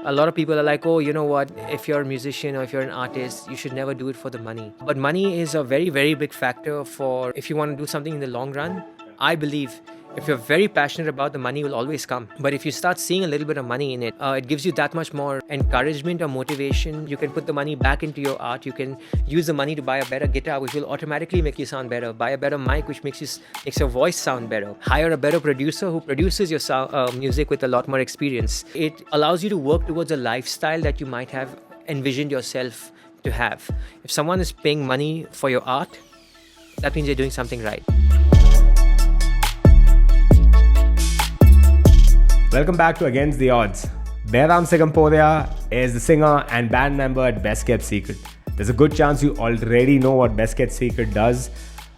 A lot of people are like, oh, you know what, if you're a musician or if you're an artist, you should never do it for the money. But money is a very, very big factor for if you want to do something in the long run. I believe if you're very passionate about, the money will always come. But if you start seeing a little bit of money in it, it gives you that much more encouragement or motivation. You can put the money back into your art. You can use the money to buy a better guitar, which will automatically make you sound better. Buy a better mic, which makes your voice sound better. Hire a better producer who produces your music with a lot more experience. It allows you to work towards a lifestyle that you might have envisioned yourself to have. If someone is paying money for your art, that means you're doing something right. Welcome back to Against the Odds. Behram Siganporia is the singer and band member at Best Kept Secret. There's a good chance you already know what Best Kept Secret does,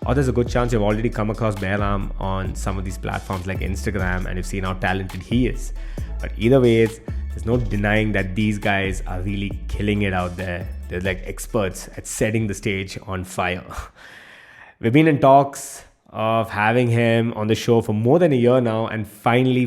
or there's a good chance you've already come across Behram on some of these platforms like Instagram and you've seen how talented he is. But either way, there's no denying that these guys are really killing it out there. They're like experts at setting the stage on fire. We've been in talks of having him on the show for more than a year now, and finally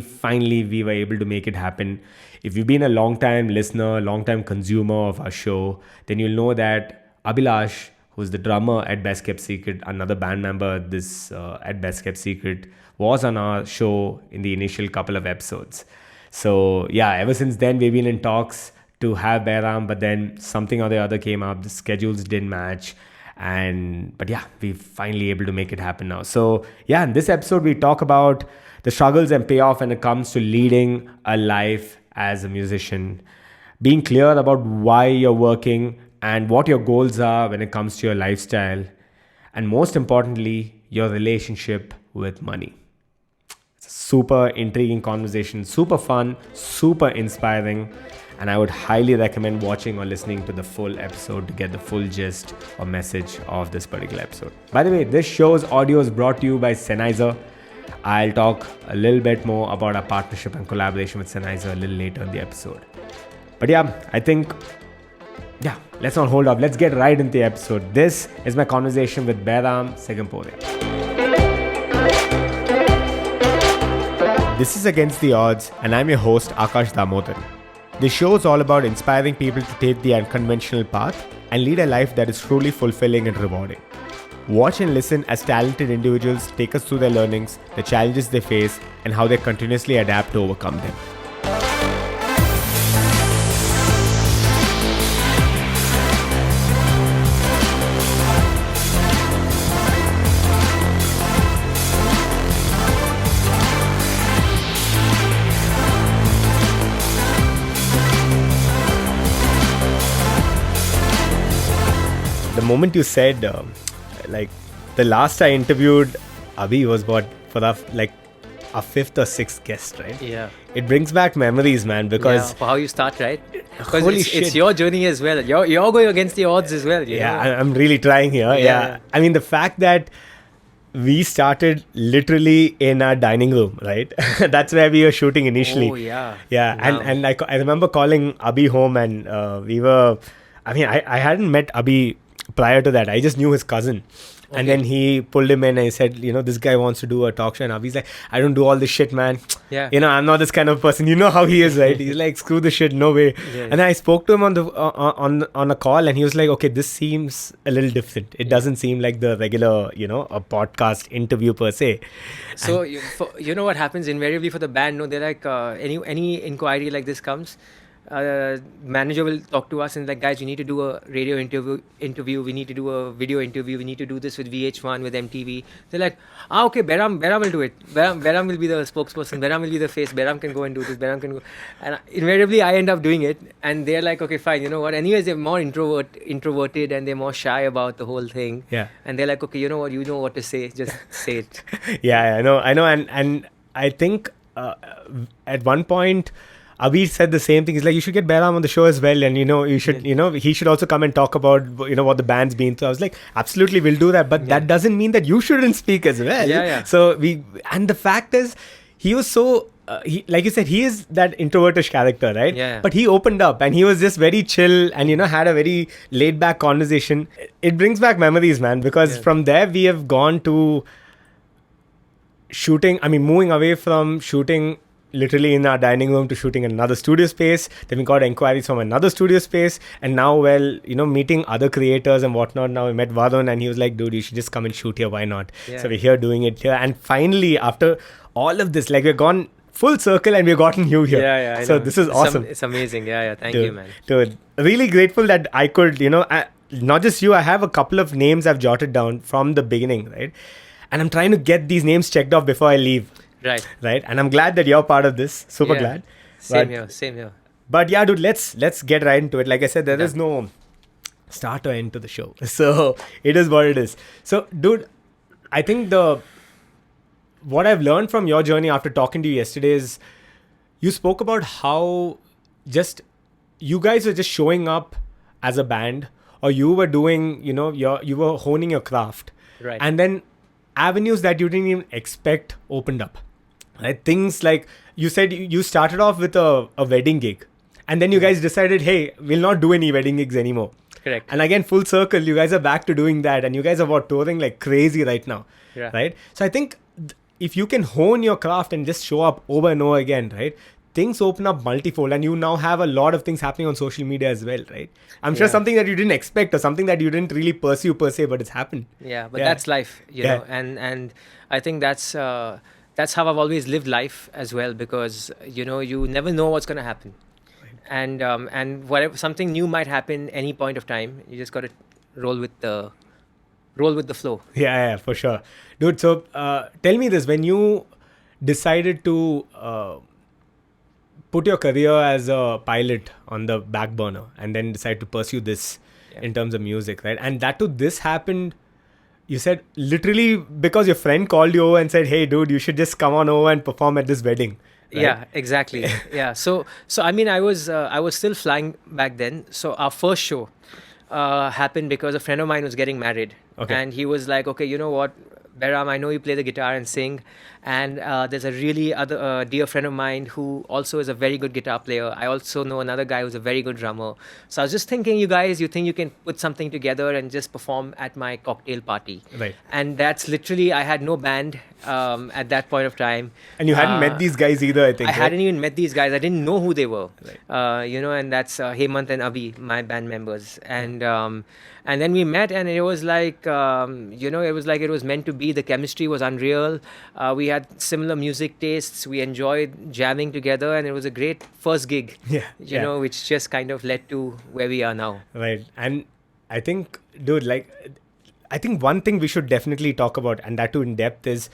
we were able to make it happen. If you've been a long-time listener, long-time consumer of our show, then you'll know that Abhilash, who's the drummer at Best Kept Secret, another band member at Best Kept Secret, was on our show in the initial couple of episodes. So yeah, ever since then we've been in talks to have Behram, but then something or the other came up, the schedules didn't match. But yeah, we're finally able to make it happen now. So yeah, in this episode, we talk about the struggles and payoff when it comes to leading a life as a musician, being clear about why you're working and what your goals are when it comes to your lifestyle, and most importantly, your relationship with money. It's a super intriguing conversation, super fun, super inspiring. And I would highly recommend watching or listening to the full episode to get the full gist or message of this particular episode. By the way, this show's audio is brought to you by Sennheiser. I'll talk a little bit more about our partnership and collaboration with Sennheiser a little later in the episode. But let's not hold up. Let's get right into the episode. This is my conversation with Behram Siganporia. This is Against the Odds, and I'm your host, Akash Damodar. This show is all about inspiring people to take the unconventional path and lead a life that is truly fulfilling and rewarding. Watch and listen as talented individuals take us through their learnings, the challenges they face, and how they continuously adapt to overcome them. The moment you said, the last I interviewed Abhi was for our fifth or sixth guest, right? Yeah. It brings back memories, man, because... Yeah, for how you start, right? Because it's your journey as well. You're going against the odds as well. I'm really trying here. Yeah. I mean, the fact that we started literally in our dining room, right? That's where we were shooting initially. Oh, yeah. Yeah, wow. And I remember calling Abhi home and I hadn't met Abhi prior to that. I just knew his cousin. Okay. And then he pulled him in and he said, this guy wants to do a talk show. And Abhi's like, I don't do all this shit, man. Yeah. I'm not this kind of person. You know how he is, right? He's like, screw the shit, no way. Yeah. And then I spoke to him on a call and he was like, okay, this seems a little different. It doesn't seem like the regular, a podcast interview per se. So, you know what happens invariably for the band? No, they're like, any inquiry like this comes, manager will talk to us and like, guys, we need to do a radio interview, we need to do a video interview, we need to do this with VH1, with MTV. They're like, okay, Behram will do it. Behram will be the spokesperson, Behram will be the face, Behram can go and do this, Behram can go. And invariably I end up doing it and they're like, okay, fine, you know what, anyways they're more introverted and they're more shy about the whole thing. Yeah. And they're like, okay, you know what to say, just say it. Yeah, I know. And I think at one point Abhi said the same thing. He's like, you should get Behram on the show as well. And, he should also come and talk about, what the band's been through. I was like, absolutely, we'll do that. But that doesn't mean that you shouldn't speak as well. Yeah. So and the fact is, he was so, like you said, he is that introvertish character, right? Yeah. But he opened up and he was just very chill and, had a very laid back conversation. It brings back memories, man, because from there we have gone to moving away from shooting literally in our dining room to shooting in another studio space. Then we got inquiries from another studio space. And now, well, meeting other creators and whatnot. Now we met Varun and he was like, dude, you should just come and shoot here. Why not? Yeah. So we're here doing it here. And finally, after all of this, like we've gone full circle and we've gotten you here. Yeah, so this is awesome. It's amazing. Yeah. Thank dude, you, man. Dude, really grateful that I could, not just you, I have a couple of names I've jotted down from the beginning, right? And I'm trying to get these names checked off before I leave. Right. And I'm glad that you're part of this. Super glad. Same here. But yeah, dude, let's get right into it. Like I said, there is no start or end to the show. So it is what it is. So, dude, I think what I've learned from your journey after talking to you yesterday is you spoke about how just you guys were just showing up as a band, or you were doing, you were honing your craft. Right. And then avenues that you didn't even expect opened up. Right? Things like you said you started off with a wedding gig, and then you guys decided, hey, we'll not do any wedding gigs anymore. Correct. And again, full circle, you guys are back to doing that, and you guys are touring like crazy right now. Yeah. Right? So I think if you can hone your craft and just show up over and over again, right? Things open up multifold, and you now have a lot of things happening on social media as well, right? I'm sure something that you didn't expect or something that you didn't really pursue per se, but it's happened. Yeah, but that's life, you know, and I think that's how I've always lived life as well, because you never know what's going to happen, and whatever, something new might happen any point of time. You just got to roll with the flow. Yeah, for sure, dude. So tell me this: when you decided to put your career as a pilot on the back burner and then decide to pursue this in terms of music, right? And that too, this happened, you said, literally because your friend called you over and said, hey, dude, you should just come on over and perform at this wedding. Right? Yeah, exactly. Yeah. So I mean, I was still flying back then. So our first show happened because a friend of mine was getting married. Okay. And he was like, okay, you know what, Behram, I know you play the guitar and sing, and there's a really dear friend of mine who also is a very good guitar player. I also know another guy who's a very good drummer. So I was just thinking, you think you can put something together and just perform at my cocktail party? Right. And that's literally, I had no band at that point of time. And you hadn't met these guys either, I think. I hadn't even met these guys. I didn't know who they were. Right. And that's Hemant and Abhi, my band members. And then we met, and it was like, it was meant to be. The chemistry was unreal. We had similar music tastes. We enjoyed jamming together, and it was a great first gig. Which just kind of led to where we are now. Right. And I think, dude, I think one thing we should definitely talk about, and that too in depth, is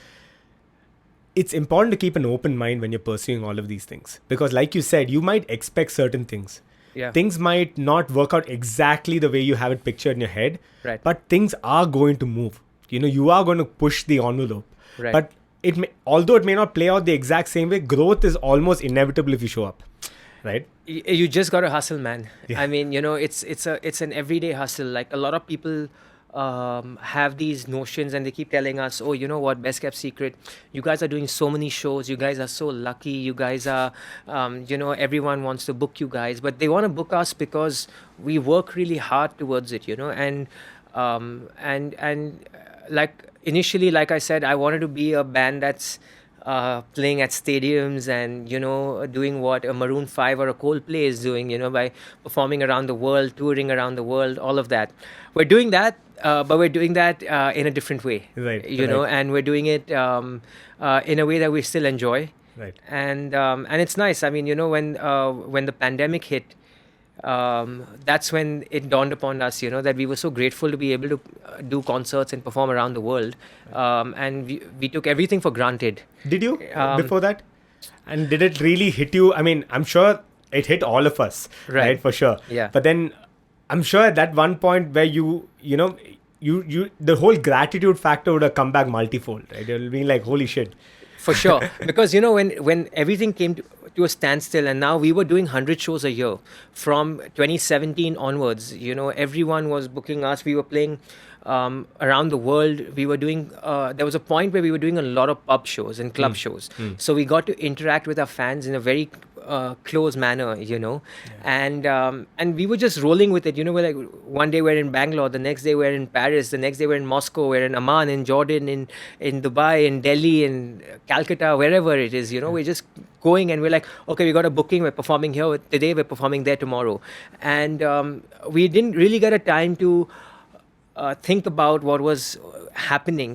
it's important to keep an open mind when you're pursuing all of these things. Because like you said, you might expect certain things. Yeah. Things might not work out exactly the way you have it pictured in your head. Right. But things are going to move. You are going to push the envelope. Right. But although it may not play out the exact same way, growth is almost inevitable if you show up. Right? You just got to hustle, man. Yeah. I mean, it's an everyday hustle. Like, a lot of people have these notions, and they keep telling us, oh, you know what, best kept secret, you guys are doing so many shows, you guys are so lucky, you guys are everyone wants to book you guys, but they want to book us because we work really hard towards it, and like initially, like I said, I wanted to be a band that's playing at stadiums and doing what a Maroon 5 or a Coldplay is doing, by performing around the world, touring around the world, all of that. We're doing that, but we're doing that in a different way, right? And we're doing it in a way that we still enjoy, right? And it's nice. I mean, when the pandemic hit, that's when it dawned upon us, that we were so grateful to be able to do concerts and perform around the world, and we took everything for granted. Did you before that? And did it really hit you? I mean, I'm sure it hit all of us, right? For sure. Yeah. But then I'm sure at that one point where you the whole gratitude factor would have come back multifold, right? It'll be like, holy shit. For sure. Because, when everything came to a standstill, and now we were doing 100 shows a year from 2017 onwards, everyone was booking us. We were playing around the world. We were doing, there was a point where we were doing a lot of pub shows and club shows. So we got to interact with our fans in a very close manner, and we were just rolling with it. We're like, one day we're in Bangalore, the next day we're in Paris, the next day we're in Moscow, we're in Amman, in Jordan, in Dubai, in Delhi, in Calcutta, wherever it is, we're just going, and we're like, okay, we got a booking, we're performing here today, we're performing there tomorrow. And we didn't really get a time to think about what was happening.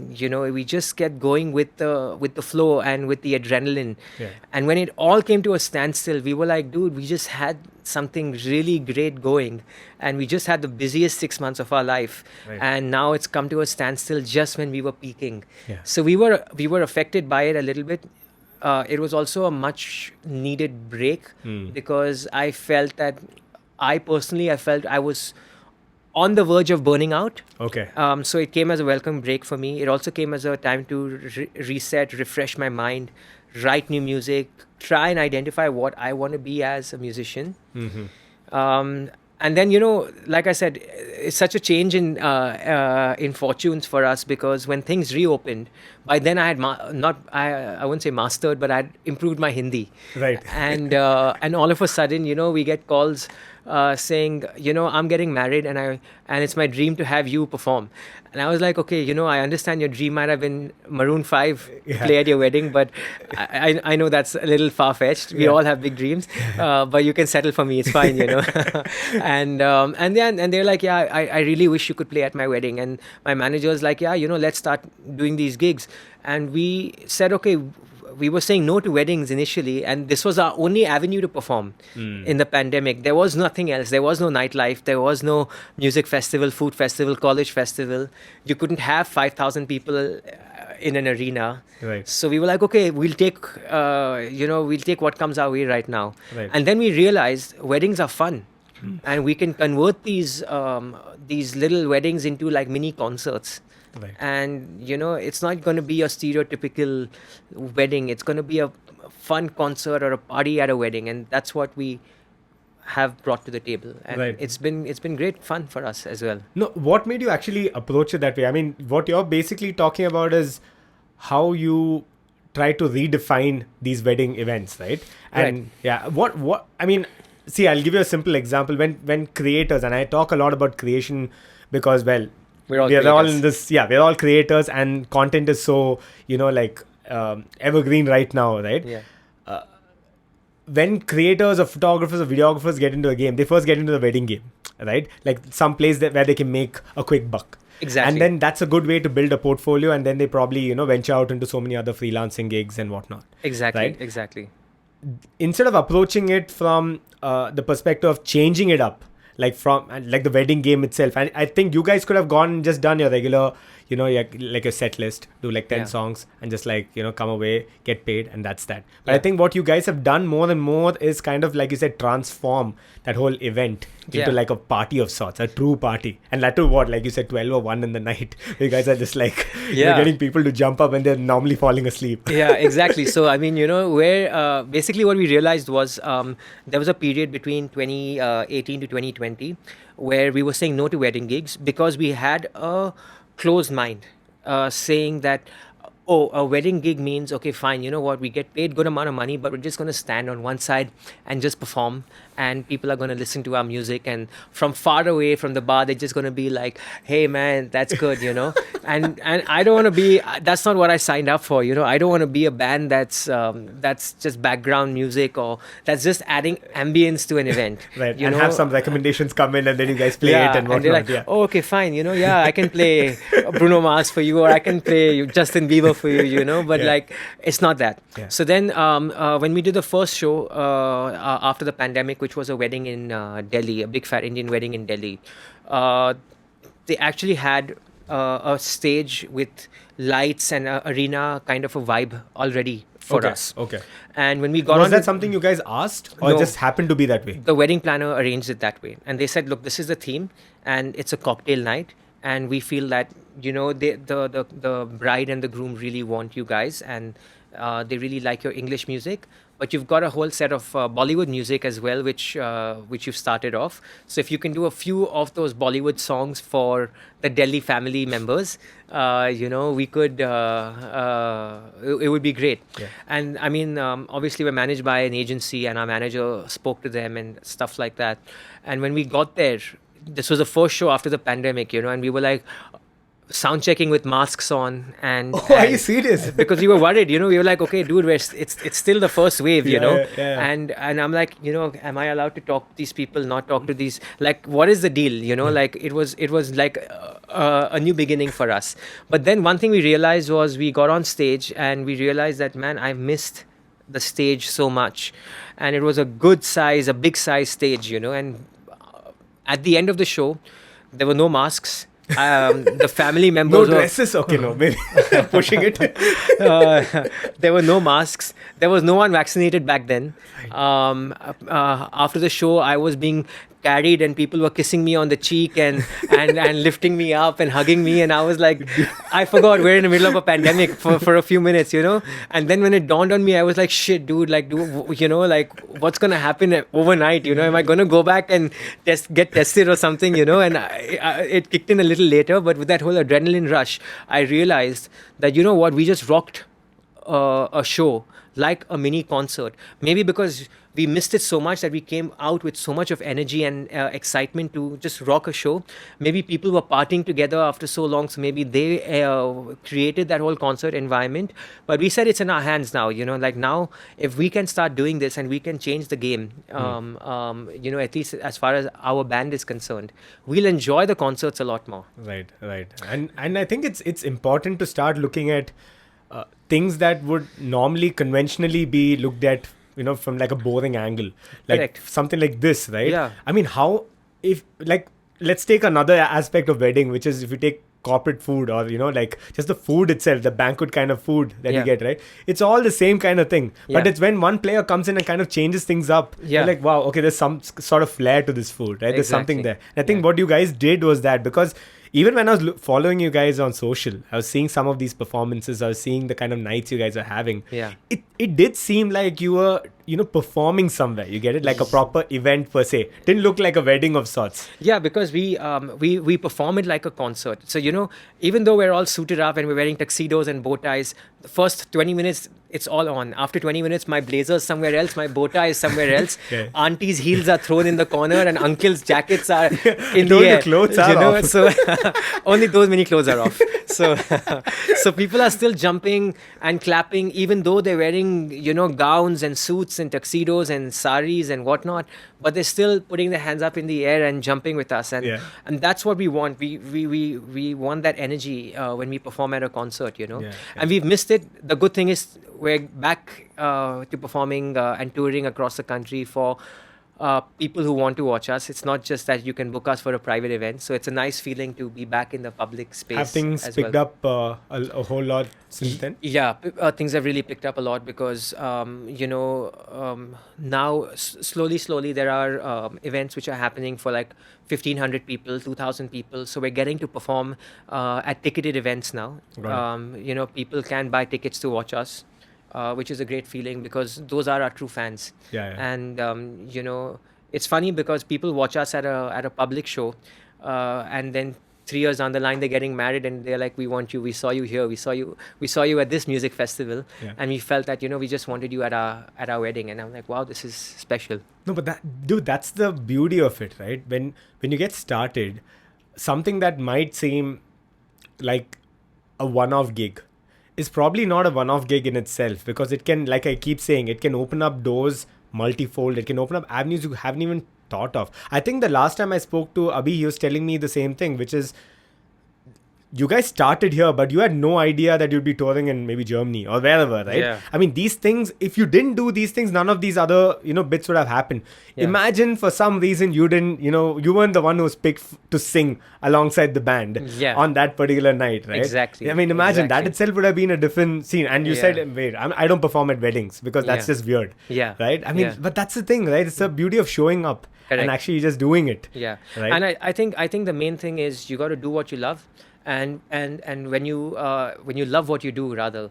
We just kept going with the flow and with the adrenaline. Yeah. And when it all came to a standstill, we were like, dude, we just had something really great going, and we just had the busiest 6 months of our life. Right. And now it's come to a standstill just when we were peaking. Yeah. So we were affected by it a little bit. It was also a much needed break, because I felt that I felt I was on the verge of burning out. Okay. So it came as a welcome break for me. It also came as a time to reset, refresh my mind, write new music, try and identify what I want to be as a musician. And then, like I said, it's such a change in fortunes for us, because when things reopened, by then I had I wouldn't say mastered, but I'd improved my Hindi. Right. And all of a sudden, we get calls saying, I'm getting married, and it's my dream to have you perform. And I was like, okay, I understand your dream might have been Maroon 5 play at your wedding, but I know that's a little far-fetched. We all have big dreams, but you can settle for me. It's fine, And they're like, yeah, I really wish you could play at my wedding. And my manager was like, yeah, let's start doing these gigs. And we said, okay, we were saying no to weddings initially, and this was our only avenue to perform in the pandemic. There was nothing else. There was no nightlife. There was no music festival, food festival, college festival. You couldn't have 5,000 people in an arena. Right. So we were like, okay, we'll take what comes our way right now. Right. And then we realized weddings are fun. And we can convert these little weddings into like mini concerts. Right. And it's not going to be a stereotypical wedding. It's going to be a fun concert or a party at a wedding, and that's what we have brought to the table. And Right. it's been great fun for us as well. No, what made you actually approach it that way? I mean, what you're basically talking about is how you try to redefine these wedding events, right? And Right. yeah, what I mean, see, I'll give you a simple example. When creators, and I talk a lot about creation because, well, We're all all creators. in this. Yeah, we're all creators, and content is so evergreen right now, right? Yeah. When creators or photographers or videographers get into a game, they first get into the wedding game, right? Like some place where they can make a quick buck. Exactly. And then that's a good way to build a portfolio, and then they probably venture out into so many other freelancing gigs and whatnot. Exactly. Right? Exactly. Instead of approaching it from the perspective of changing it up, like the wedding game itself, and I think you guys could have gone and just done your regular, like a set list, do like 10 Yeah. songs and just like, come away, get paid, and that's that. But Yeah. I think what you guys have done more and more is kind of, like you said, transform that whole event into Yeah. like a party of sorts, a true party. And that too, what, like you said, 12 or 1 in the night. You guys are just like, Yeah. getting people to jump up when they're normally falling asleep. Yeah, exactly. So, I mean, where basically what we realized was there was a period between 2018 to 2020 where we were saying no to wedding gigs because we had a closed mind, saying that, oh, a wedding gig means, okay, fine, you know what, we get paid good amount of money, but we're just going to stand on one side and just perform, and people are going to listen to our music, and from far away from the bar, they're just going to be like, hey man, that's good, and I don't want to be, that's not what I signed up for, I don't want to be a band that's just background music, or that's just adding ambience to an event. Right, and have some recommendations come in, and then you guys play it and they're whatnot. like, oh, okay, fine, I can play Bruno Mars for you, or I can play Justin Bieber for you, but Yeah. like, it's not that. Yeah. So then when we did the first show after the pandemic, which was a wedding in Delhi, a big fat Indian wedding in Delhi, they actually had a stage with lights and a arena kind of a vibe already for us. Okay. And when we got Was on that something you guys asked, or No. just happened to be that way? the wedding planner arranged it that way, and they said, look, this is the theme, and it's a cocktail night, and we feel that the bride and the groom really want you guys, and they really like your English music, but you've got a whole set of Bollywood music as well, which you've started off. So if you can do a few of those Bollywood songs for the Delhi family members, we could, it would be great. Yeah. And I mean, obviously we're managed by an agency, and our manager spoke to them and stuff like that. And when we got there, this was the first show after the pandemic, and we were like, sound checking with masks on, and Are you serious? because we were worried, we were like, okay, dude, it's still the first wave, Yeah. and I'm like, am I allowed to talk to these people, not talk to these, like, what is the deal, like it was like a new beginning for us. But then one thing we realized was we got on stage and we realized that, man, I missed the stage so much, and it was a big size stage, and at the end of the show there were no masks. The family members No dresses, okay, no, maybe pushing it. there were no masks. There was no one vaccinated back then. After the show, I was being carried and people were kissing me on the cheek and lifting me up and hugging me, and I was like, I forgot we're in the middle of a pandemic for a few minutes, and then when it dawned on me, I was like, shit, dude, like, like, what's gonna happen overnight, am I gonna go back and get tested or something, and it kicked in a little later. But with that whole adrenaline rush, I realized that, what, we just rocked a show like a mini concert. Maybe because we missed it so much that we came out with so much of energy and excitement to just rock a show. Maybe people were partying together after so long, so maybe they created that whole concert environment. But we said it's in our hands now, like, now if we can start doing this and we can change the game, at least as far as our band is concerned, we'll enjoy the concerts a lot more. Right. And I think it's important to start looking at things that would normally conventionally be looked at, from like a boring angle, like Correct. something like this, right? Yeah. I mean, let's take another aspect of wedding, which is if you take corporate food or, like just the food itself, the banquet kind of food that you get, right? It's all the same kind of thing. But it's when one player comes in and kind of changes things up. Yeah. You're like, wow, okay, there's some sort of flair to this food, right? There's something Exactly. there. And I think what you guys did was that, because even when I was following you guys on social, I was seeing some of these performances, I was seeing the kind of nights you guys are having. Yeah. It did seem like you were, performing somewhere. You get it? Like a proper event per se. Didn't look like a wedding of sorts. Yeah, because we perform it like a concert. So, even though we're all suited up and we're wearing tuxedos and bow ties, the first 20 minutes, it's all on. After 20 minutes, my blazer's somewhere else, my bow tie is somewhere else. Yeah. Auntie's heels are thrown in the corner and uncle's jackets are in Those the air. clothes are off. So only those many clothes are off. So so people are still jumping and clapping, even though they're wearing, gowns and suits and tuxedos and saris and whatnot, but they're still putting their hands up in the air and jumping with us. And that's what we want. We want that energy when we perform at a concert, And we've missed it. The good thing is we're back to performing and touring across the country for people who want to watch us. It's not just that you can book us for a private event. So it's a nice feeling to be back in the public space. Have things picked up a whole lot since then? Yeah, things have really picked up a lot because, now slowly there are events which are happening for like 1,500 people, 2,000 people. So we're getting to perform at ticketed events now. Right. People can buy tickets to watch us. Which is a great feeling because those are our true fans. Yeah. And it's funny because people watch us at a public show, and then 3 years down the line they're getting married and they're like, we want you, we saw you here, we saw you at this music festival, and we felt that we just wanted you at our wedding. And I'm like, wow, this is special. No, but that's the beauty of it, right? When you get started, something that might seem like a one-off gig is probably not a one-off gig in itself, because it can, like I keep saying, it can open up doors multifold. It can open up avenues you haven't even thought of. I think the last time I spoke to Abhi, he was telling me the same thing, which is you guys started here, but you had no idea that you'd be touring in maybe Germany or wherever, right? Yeah. I mean, these things, if you didn't do these things, none of these other, bits would have happened. Yeah. Imagine for some reason you didn't, you weren't the one who was picked to sing alongside the band on that particular night, right? Exactly. I mean, imagine that itself would have been a different scene. And you said, wait, I don't perform at weddings because that's just weird. Yeah. Right? I mean, but that's the thing, right? It's the beauty of showing up. Correct. And actually just doing it. Yeah. Right? And I think the main thing is you got to do what you love. And when you love what you do, rather,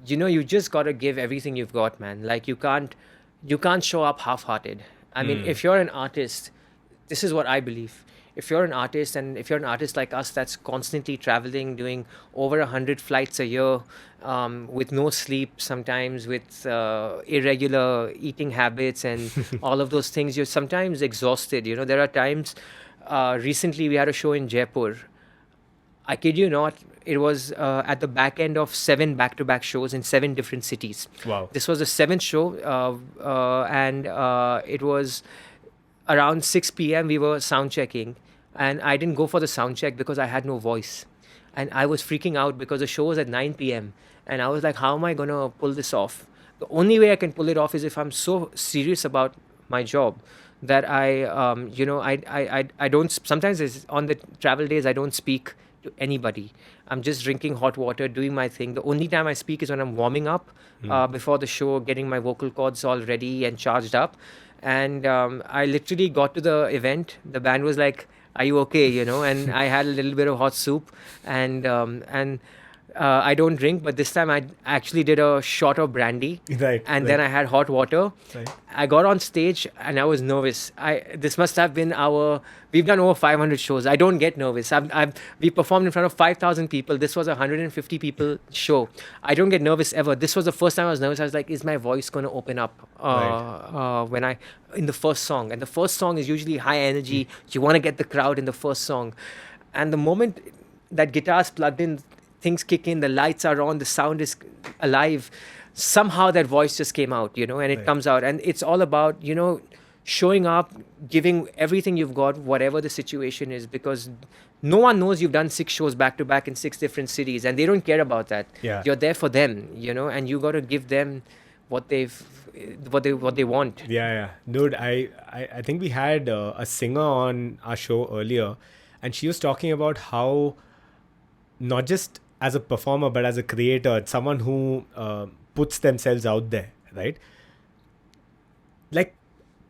you just got to give everything you've got, man. Like you can't show up half-hearted. I mean, if you're an artist, this is what I believe. If you're an artist, and if you're an artist like us that's constantly traveling, doing over 100 flights a year, with no sleep sometimes, with irregular eating habits and all of those things, you're sometimes exhausted. There are times, recently we had a show in Jaipur. I kid you not, it was at the back end of 7 back-to-back shows in 7 different cities. Wow. This was the 7th show, and it was around 6 p.m. We were sound checking, and I didn't go for the sound check because I had no voice. And I was freaking out because the show was at 9 p.m. And I was like, how am I going to pull this off? The only way I can pull it off is if I'm so serious about my job that I don't, sometimes on the travel days, I don't speak to anybody. I'm just drinking hot water, doing my thing. The only time I speak is when I'm warming up before the show, getting my vocal cords all ready and charged up. And I literally got to the event. The band was like, are you okay? And I had a little bit of hot soup, and I don't drink, but this time I actually did a shot of brandy, Right. Then I had hot water. Right. I got on stage and I was nervous. This must have been we've done over 500 shows. I don't get nervous. We performed in front of 5,000 people. This was a 150 people show. I don't get nervous ever. This was the first time I was nervous. I was like, is my voice going to open up in the first song? And the first song is usually high energy. You want to get the crowd in the first song. And the moment that guitar's plugged in, things kick in, the lights are on, the sound is alive. Somehow that voice just came out, and it comes out. And it's all about, showing up, giving everything you've got, whatever the situation is, because no one knows you've done 6 shows back to back in 6 different cities, and they don't care about that. Yeah. You're there for them, and you got to give them what they want. Yeah. Dude, I think we had a singer on our show earlier, and she was talking about how not just as a performer, but as a creator, someone who puts themselves out there, right? Like,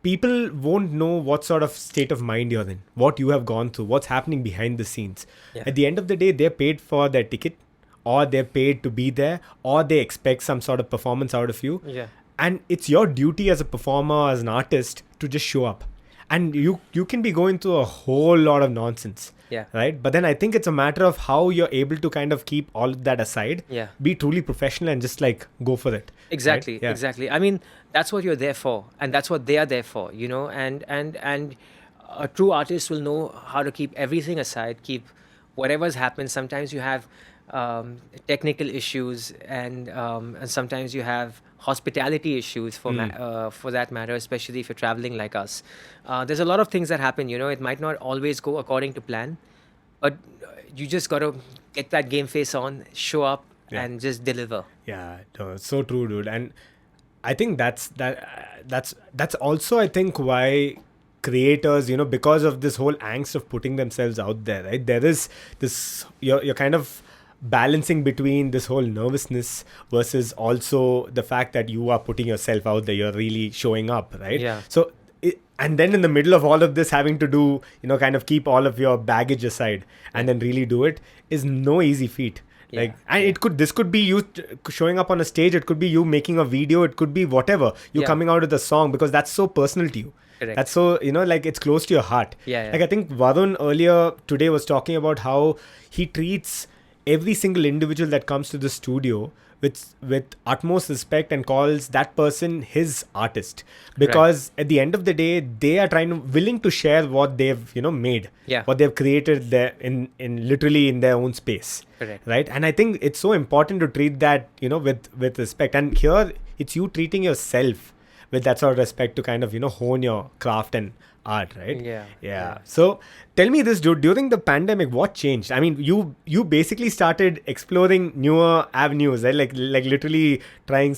people won't know what sort of state of mind you're in, what you have gone through, what's happening behind the scenes. Yeah. At the end of the day, they're paid for their ticket, or they're paid to be there, or they expect some sort of performance out of you. Yeah. And it's your duty as a performer, as an artist, to just show up. And you can be going through a whole lot of nonsense. Yeah. Right. But then I think it's a matter of how you're able to kind of keep all of that aside. Yeah. Be truly professional and just like go for it. Exactly. Right? Yeah. Exactly. I mean, that's what you're there for, and that's what they are there for. And a true artist will know how to keep everything aside, keep whatever's happened. Sometimes you have technical issues, and sometimes you have hospitality issues for that matter, especially if you're traveling like us. There's a lot of things that happen. It might not always go according to plan, but you just got to get that game face on, show up, and just deliver. Yeah, no, so true, dude. And I think that's also, I think, why creators, because of this whole angst of putting themselves out there, right? There is this, you're kind of balancing between this whole nervousness versus also the fact that you are putting yourself out there, you're really showing up, right? Yeah. So and then in the middle of all of this, having to do, kind of keep all of your baggage aside and then really do it is no easy feat. Yeah. And this could be you showing up on a stage, it could be you making a video, it could be whatever, you coming out with a song, because that's so personal to you. Correct. That's so, like it's close to your heart. Yeah. Like I think Varun earlier today was talking about how he treats every single individual that comes to the studio with utmost respect and calls that person his artist, because at the end of the day they are willing to share what they've made, what they've created there in literally in their own space. Correct. Right? And I think it's so important to treat that with respect, and here it's you treating yourself with that sort of respect to kind of hone your craft and art, right? Yeah. So tell me this, dude, during the pandemic, what changed? I mean, you basically started exploring newer avenues, right? Like literally trying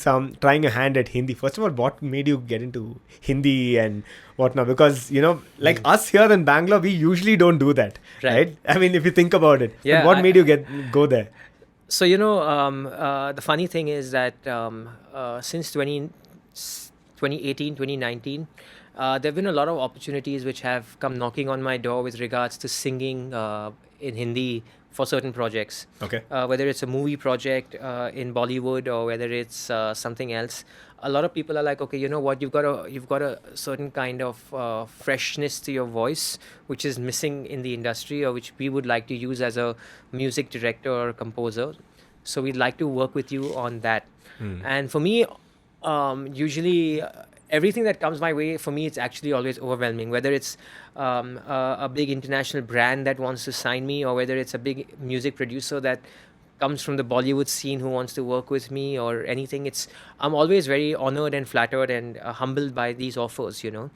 your hand at Hindi. First of all, what made you get into Hindi and whatnot? Because like us here in Bangalore, we usually don't do that, right? I mean, if you think about it. Yeah, but what made you go there? So the funny thing is that since 2018, 2019, there have been a lot of opportunities which have come knocking on my door with regards to singing in Hindi for certain projects. Okay. Whether it's a movie project in Bollywood or whether it's something else, a lot of people are like, okay, you know what, you've got a certain kind of freshness to your voice which is missing in the industry, or which we would like to use as a music director or composer. So we'd like to work with you on that. And for me, usually everything that comes my way, for me, it's actually always overwhelming. Whether it's a big international brand that wants to sign me, or whether it's a big music producer that comes from the Bollywood scene who wants to work with me, or anything. I'm always very honored and flattered and humbled by these offers, you know.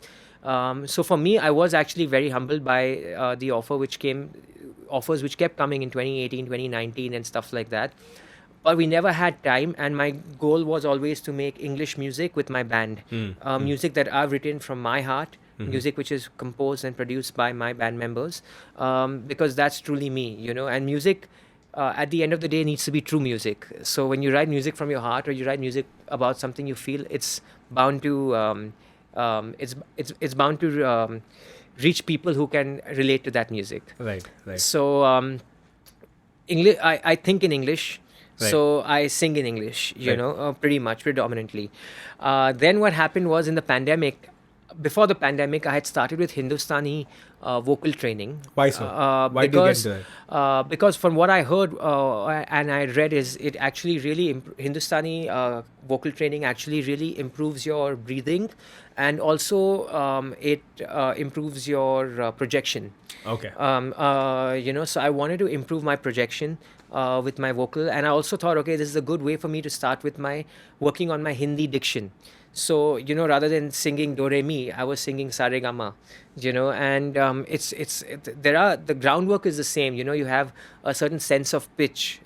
So for me, I was actually very humbled by the offers which kept coming in 2018, 2019 and stuff like that. But we never had time, and my goal was always to make English music with my band. Music that I've written from my heart, music which is composed and produced by my band members, because that's truly me, you know. And music, at the end of the day, needs to be true music. So when you write music from your heart, or you write music about something you feel, it's bound to it's bound to reach people who can relate to that music. Right. So English, I think in English. Right. So I sing in English, you know, pretty much, predominantly. Then what happened was, in the pandemic, before the pandemic, I had started with Hindustani vocal training. Why so? Why did you get into that? Because from what I heard and I read, is it actually really Hindustani vocal training actually really improves your breathing, and also it improves your projection. Okay. You know, so I wanted to improve my projection with my vocal, and I also thought, okay, this is a good way for me to start with working on my Hindi diction. So, you know, rather than singing do re mi, I was singing sa re ga ma, you know. And the groundwork is the same. You know, you have a certain sense of pitch,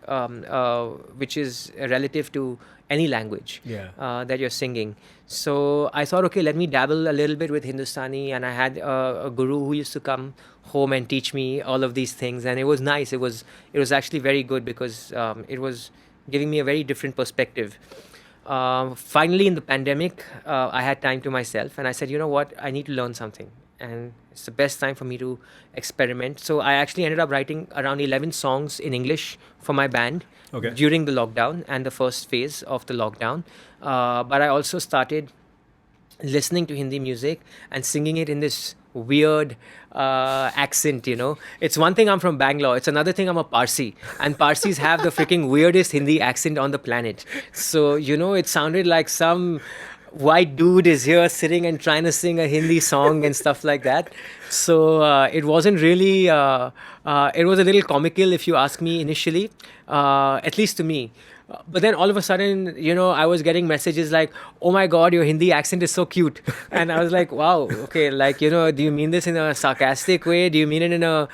which is relative to any language that you're singing. So I thought, okay, let me dabble a little bit with Hindustani, and I had a guru who used to come home and teach me all of these things, and it was nice. It was actually very good, because it was giving me a very different perspective. Finally, in the pandemic, I had time to myself, and I said, you know what, I need to learn something, and it's the best time for me to experiment. So I actually ended up writing around 11 songs in English for my band during the lockdown and the first phase of the lockdown. But I also started listening to Hindi music and singing it in this weird accent, you know. It's one thing I'm from Bangalore, it's another thing I'm a Parsi, and Parsis have the freaking weirdest Hindi accent on the planet. So, you know, it sounded like some white dude is here sitting and trying to sing a Hindi song and stuff like that. So it wasn't really it was a little comical, if you ask me, initially, at least to me. But then all of a sudden, you know, I was getting messages like, oh my God, your Hindi accent is so cute. And I was like, wow, okay, like, you know, do you mean this in a sarcastic way? Do you mean it in a,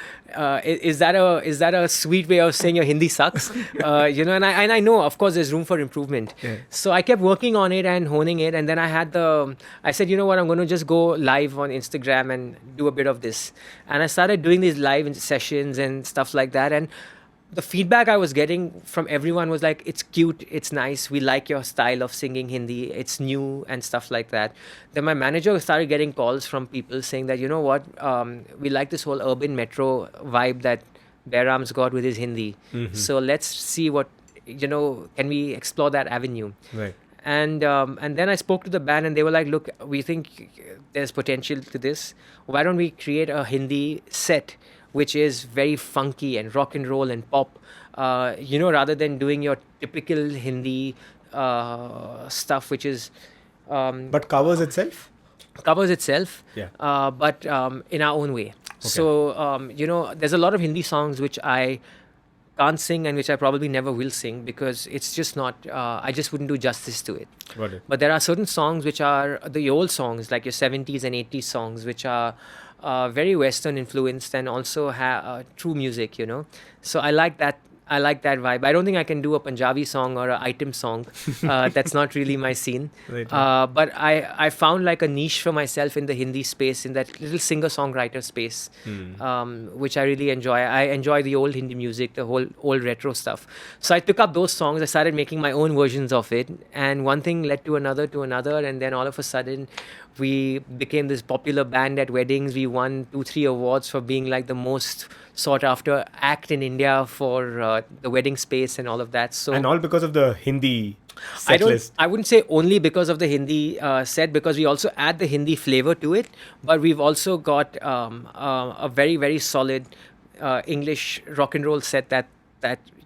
is that a sweet way of saying your Hindi sucks? You know, and I know, of course, there's room for improvement. Yeah. So I kept working on it and honing it. And then I said, you know what, I'm going to just go live on Instagram and do a bit of this. And I started doing these live sessions and stuff like that. And the feedback I was getting from everyone was like, it's cute, it's nice, we like your style of singing Hindi, it's new and stuff like that. Then my manager started getting calls from people saying that, you know what, we like this whole urban metro vibe that Behram's got with his Hindi. So let's see what, you know, can we explore that avenue? Right. And then I spoke to the band, and they were like, look, we think there's potential to this. Why don't we create a Hindi set which is very funky and rock and roll and pop, you know, rather than doing your typical Hindi stuff, which is... but covers itself? Covers itself, yeah. But in our own way. Okay. So, you know, there's a lot of Hindi songs which I can't sing and which I probably never will sing, because it's just not, I just wouldn't do justice to it. Got it. But there are certain songs which are the old songs, like your 70s and 80s songs, which are very Western influenced and also have true music, you know. So I like that vibe. I don't think I can do a Punjabi song or an item song. That's not really my scene. Right. But I found like a niche for myself in the Hindi space, in that little singer-songwriter space, which I really enjoy. I enjoy the old Hindi music, the whole old retro stuff. So I took up those songs. I started making my own versions of it. And one thing led to another. And then all of a sudden, we became this popular band at weddings. We won 2-3 awards for being like the most sought after act in India for the wedding space and all of that. So, and all because of the Hindi set list. I wouldn't say only because of the Hindi set, because we also add the Hindi flavor to it. But we've also got a very, very solid English rock and roll set that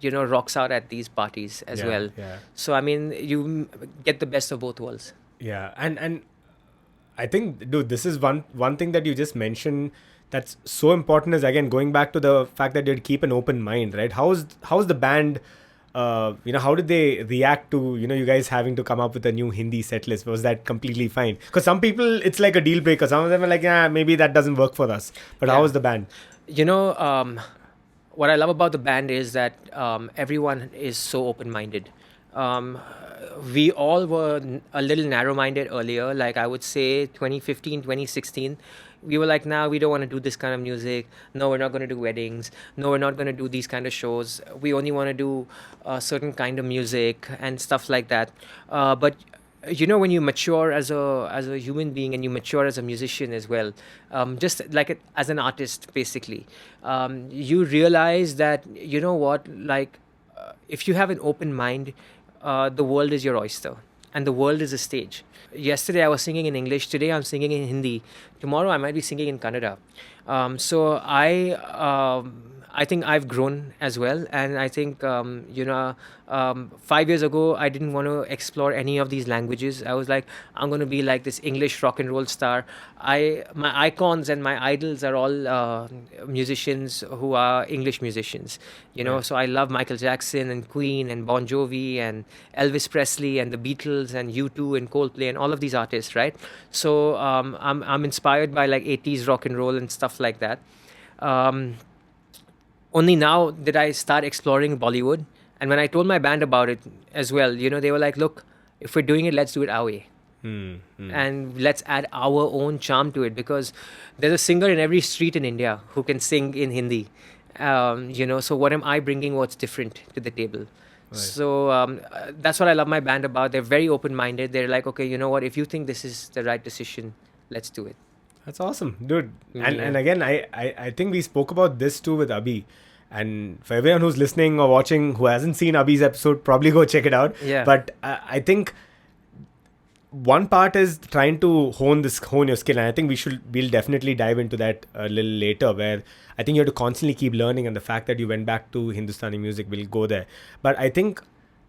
you know rocks out at these parties as well. Yeah. So I mean, you get the best of both worlds. Yeah, and I think, dude, this is one thing that you just mentioned that's so important is, again, going back to the fact that you'd keep an open mind, right? How's the band, how did they react to, you guys having to come up with a new Hindi set list? Was that completely fine? Because some people, it's like a deal breaker. Some of them are like, yeah, maybe that doesn't work for us. But how was the band? What I love about the band is that everyone is so open-minded. We all were a little narrow-minded earlier. Like I would say 2015, 2016, we were like, nah, we don't want to do this kind of music. No, we're not going to do weddings. No, we're not going to do these kind of shows. We only want to do a certain kind of music and stuff like that. But when you mature as a human being and you mature as a musician as well, just like as an artist, basically, you realize that, if you have an open mind, the world is your oyster and the world is a stage. Yesterday I was singing in English. Today I'm singing in Hindi. Tomorrow I might be singing in Kannada. So I think I've grown as well. And I think, 5 years ago, I didn't want to explore any of these languages. I was like, I'm going to be like this English rock and roll star. My icons and my idols are all musicians who are English musicians, Right. So I love Michael Jackson and Queen and Bon Jovi and Elvis Presley and the Beatles and U2 and Coldplay and all of these artists, right? So I'm inspired by like 80s rock and roll and stuff like that. Only now did I start exploring Bollywood. And when I told my band about it as well, they were like, look, if we're doing it, let's do it our way. And let's add our own charm to it, because there's a singer in every street in India who can sing in Hindi. So what am I bringing what's different to the table? Right. So that's what I love my band about. They're very open-minded. They're like, okay, you know what? If you think this is the right decision, let's do it. That's awesome, dude. Yeah. And again, I think we spoke about this too with Abhi. And for everyone who's listening or watching who hasn't seen Abhi's episode, probably go check it out. Yeah. But I think one part is trying to hone your skill. And I think we'll definitely dive into that a little later, where I think you have to constantly keep learning. And the fact that you went back to Hindustani music will go there. But I think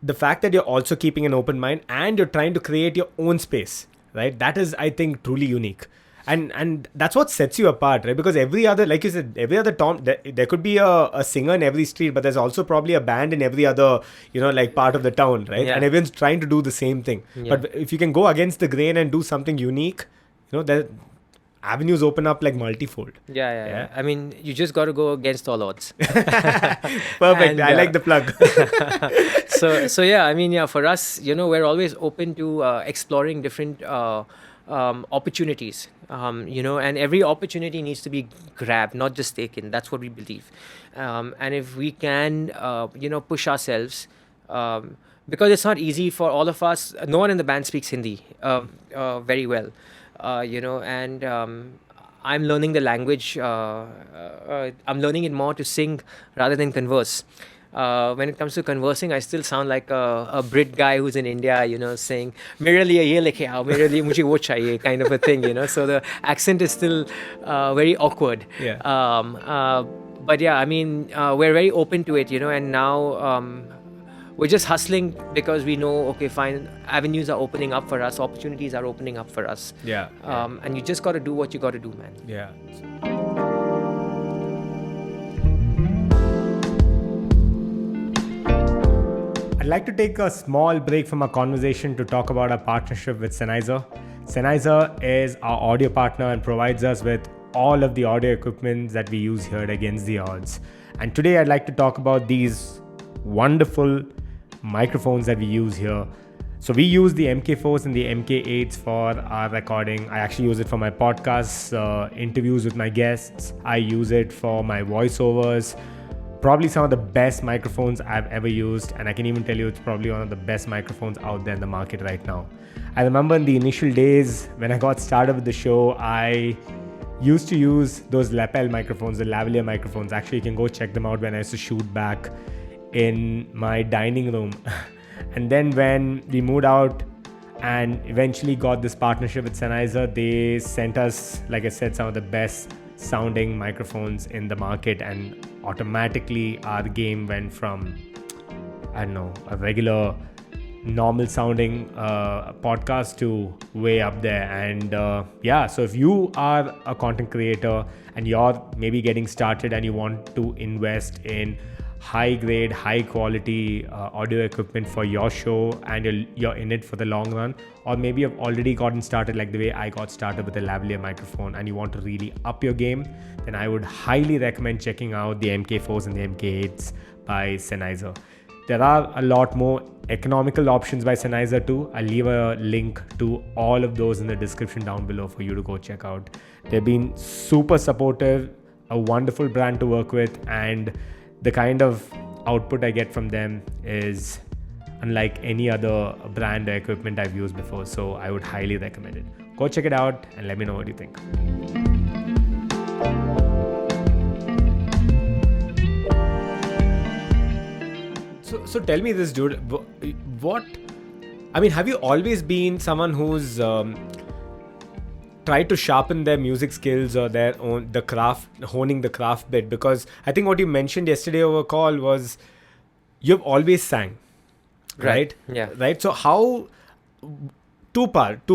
the fact that you're also keeping an open mind and you're trying to create your own space, right? That is, I think, truly unique. And that's what sets you apart, right? Because every other, like you said, every other town, there could be a singer in every street, but there's also probably a band in every other, part of the town, right? Yeah. And everyone's trying to do the same thing. Yeah. But if you can go against the grain and do something unique, the avenues open up like multifold. Yeah. I mean, you just got to go against all odds. Perfect. And, I like the plug. So yeah, I mean, yeah, for us, we're always open to exploring different opportunities, and every opportunity needs to be grabbed, not just taken. That's what we believe. And if we can, push ourselves, because it's not easy for all of us. No one in the band speaks Hindi very well, and I'm learning the language. I'm learning it more to sing rather than converse. When it comes to conversing, I still sound like a Brit guy who's in India, saying, "Mere liye ye lekhe aao, mere liye mujhe wo chahiye," kind of a thing, So the accent is still very awkward. Yeah. But yeah, I mean, we're very open to it, and now we're just hustling because we know, okay, fine, avenues are opening up for us, opportunities are opening up for us. Yeah. And you just got to do what you got to do, man. Yeah. I'd like to take a small break from our conversation to talk about our partnership with Sennheiser. Sennheiser is our audio partner and provides us with all of the audio equipment that we use here at Against the Odds. And today I'd like to talk about these wonderful microphones that we use here. So we use the MK4s and the MK8s for our recording. I actually use it for my podcasts, interviews with my guests. I use it for my voiceovers. Probably some of the best microphones I've ever used, and I can even tell you it's probably one of the best microphones out there in the market right now. I remember in the initial days when I got started with the show, I used to use those lapel microphones, the lavalier microphones. Actually, you can go check them out when I used to shoot back in my dining room. And then when we moved out and eventually got this partnership with Sennheiser, they sent us, like I said, some of the best sounding microphones in the market, and automatically our game went from, I don't know, a regular normal sounding podcast to way up there. And so if you are a content creator and you're maybe getting started and you want to invest in high grade, high quality audio equipment for your show, and you're in it for the long run, or maybe you've already gotten started like the way I got started with a lavalier microphone and you want to really up your game, then I would highly recommend checking out the MK4s and the MK8s by Sennheiser. There are a lot more economical options by Sennheiser too. I'll leave a link to all of those in the description down below for you to go check out. They've been super supportive, a wonderful brand to work with, and the kind of output I get from them is unlike any other brand or equipment I've used before. So I would highly recommend it. Go check it out and let me know what you think. So tell me this, dude. Have you always been someone who's tried to sharpen their music skills or honing the craft bit? Because I think what you mentioned yesterday over call was you've always sang, right? Yeah. Right. So how, two part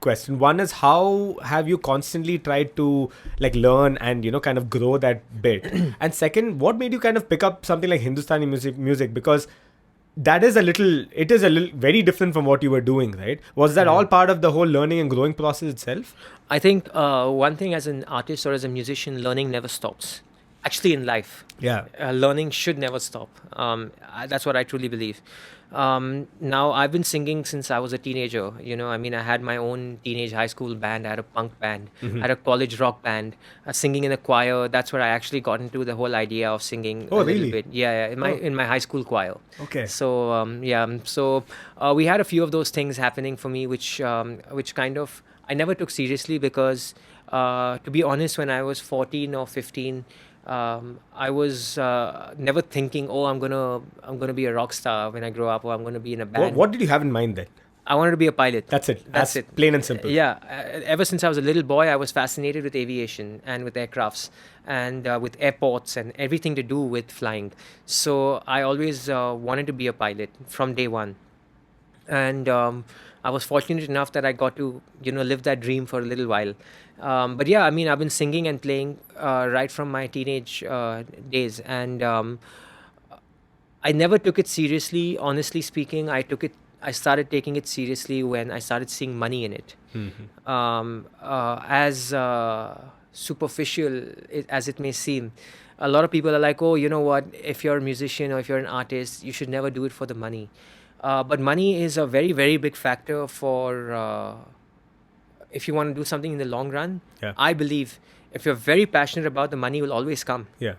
question. One is, how have you constantly tried to learn and kind of grow that bit? And second, what made you kind of pick up something like Hindustani music? Because it is a little very different from what you were doing, right? Was that all part of the whole learning and growing process itself? I think one thing, as an artist or as a musician, learning never stops. Actually, in life, learning should never stop. That's what I truly believe. Now, I've been singing since I was a teenager. I had my own teenage high school band. I had a punk band. I had a college rock band. Singing in a choir. That's where I actually got into the whole idea of singing. Oh, little really? bit. Yeah. In my high school choir. Okay. So we had a few of those things happening for me, which kind of I never took seriously, because to be honest, when I was 14 or 15. I was never thinking, I'm gonna be a rock star when I grow up, or I'm gonna be in a band. What did you have in mind then? I wanted to be a pilot. That's it. Plain and simple. Yeah. Ever since I was a little boy, I was fascinated with aviation and with aircrafts and with airports and everything to do with flying. So I always wanted to be a pilot from day one. And I was fortunate enough that I got to, live that dream for a little while. But yeah, I've been singing and playing right from my teenage days. And I never took it seriously. Honestly speaking, I started taking it seriously when I started seeing money in it. As superficial as it may seem, a lot of people are like, you know what, if you're a musician or if you're an artist, you should never do it for the money. But money is a very, very big factor for if you want to do something in the long run. Yeah. I believe if you're very passionate about, the money will always come. Yeah.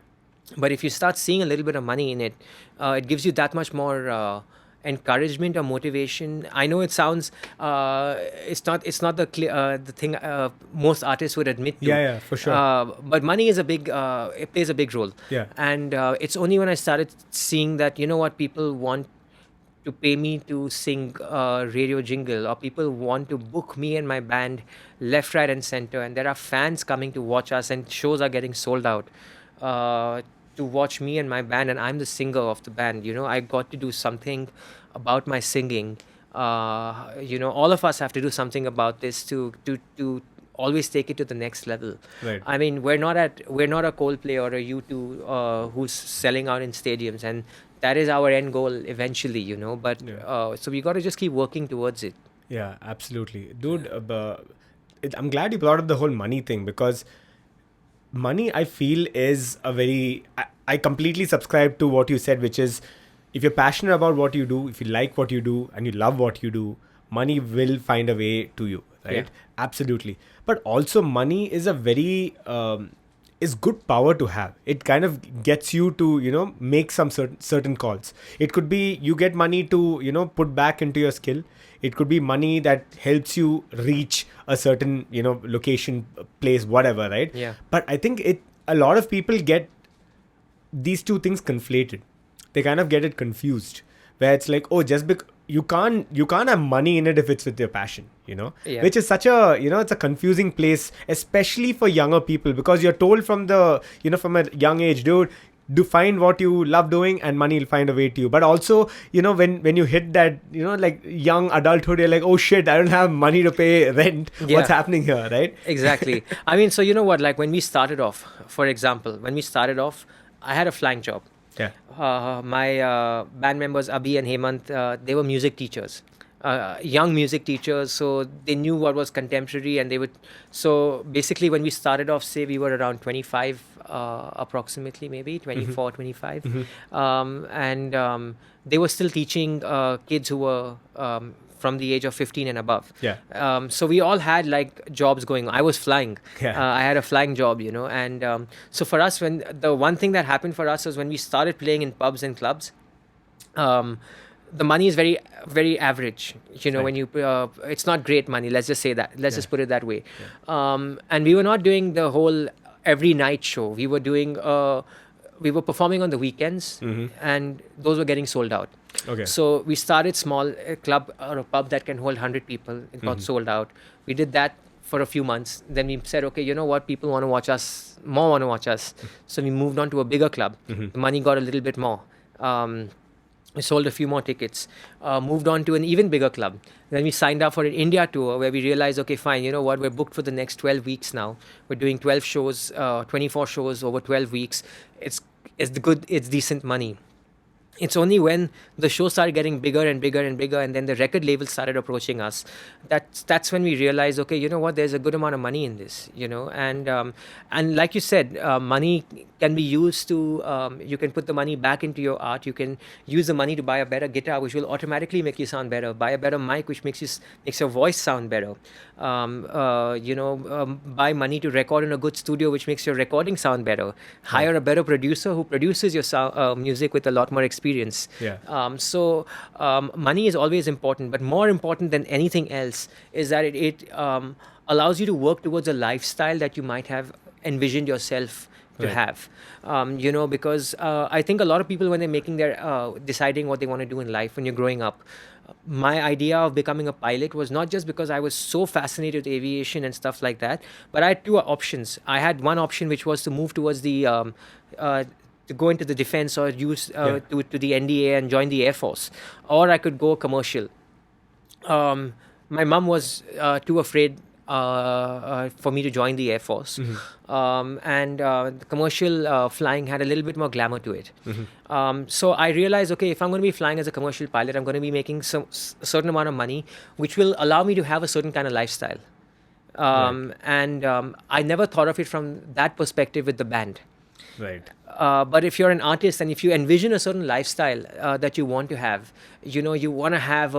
But if you start seeing a little bit of money in it, it gives you that much more encouragement or motivation. I know it sounds it's not the thing most artists would admit to. Yeah, for sure. But money is it plays a big role. Yeah. And it's only when I started seeing that, people want to pay me to sing a radio jingle, or people want to book me and my band left, right and center, and there are fans coming to watch us, and shows are getting sold out to watch me and my band, and I'm the singer of the band. I got to do something about my singing. All of us have to do something about this to always take it to the next level. Right. We're not a Coldplay or a U2 who's selling out in stadiums, and that is our end goal eventually, But so we got to just keep working towards it. Yeah, absolutely, dude. I'm glad you brought up the whole money thing, because money, I feel, is a very. I completely subscribe to what you said, which is, if you're passionate about what you do, if you like what you do, and you love what you do, money will find a way to you, right? Yeah. Absolutely. But also, money is a very is good power to have. It kind of gets you to, make some certain calls. It could be you get money to, put back into your skill. It could be money that helps you reach a certain, location, place, whatever, right? Yeah. But I think a lot of people get these two things conflated. They kind of get it confused, where it's like, just because you can't have money in it if it's with your passion, Yeah. which is such a, it's a confusing place, especially for younger people, because you're told from from a young age, dude, do find what you love doing, and money will find a way to you. But also, when you hit that, like young adulthood, you're like, oh shit, I don't have money to pay rent. Yeah. What's happening here, right? Exactly. I mean, so you know what? Like when we started off, for example, I had a flying job. Yeah. My band members Abhi and Hemant, they were music teachers. Young music teachers, so they knew what was contemporary, and they would. So basically, when we started off, say we were around 25, approximately, maybe 24, 25, and they were still teaching kids who were from the age of 15 and above. Yeah. So we all had like jobs going. I was flying. Yeah. I had a flying job, and so for us, when the one thing that happened for us was when we started playing in pubs and clubs. The money is very, very average. Right. When you, it's not great money. Let's just say that. Let's just put it that way. Yeah. And we were not doing the whole every night show. We were doing, we were performing on the weekends, and those were getting sold out. Okay. So we started small, a club or a pub that can hold 100 people. It got sold out. We did that for a few months. Then we said, okay, you know what? People want to watch us. More want to watch us. So we moved on to a bigger club. The money got a little bit more. We sold a few more tickets, moved on to an even bigger club. Then we signed up for an India tour where we realized, okay, fine, you know what, we're booked for the next 12 weeks now. We're doing 12 shows, 24 shows over 12 weeks. It's decent money. It's only when the show started getting bigger and bigger and bigger, and then the record labels started approaching us. That's when we realized, okay, you know what? There's a good amount of money in this, and like you said, money can be used to. You can put the money back into your art. You can use the money to buy a better guitar, which will automatically make you sound better. Buy a better mic, which makes your voice sound better. Buy money to record in a good studio, which makes your recording sound better. Hire a better producer who produces your music with a lot more experience. Yeah. So money is always important, but more important than anything else is that it allows you to work towards a lifestyle that you might have envisioned yourself to have. Because I think a lot of people, when they're making their deciding what they want to do in life when you're growing up, my idea of becoming a pilot was not just because I was so fascinated with aviation and stuff like that, but I had two options. I had one option, which was to move towards the to go into the defense or use to the NDA and join the Air Force, or I could go commercial. My mom was too afraid for me to join the Air Force, and the commercial flying had a little bit more glamour to it. So I realized, okay, if I'm going to be flying as a commercial pilot, I'm going to be making a certain amount of money, which will allow me to have a certain kind of lifestyle. And I never thought of it from that perspective with the band. Right. But if you're an artist and if you envision a certain lifestyle that you want to have, you want to have,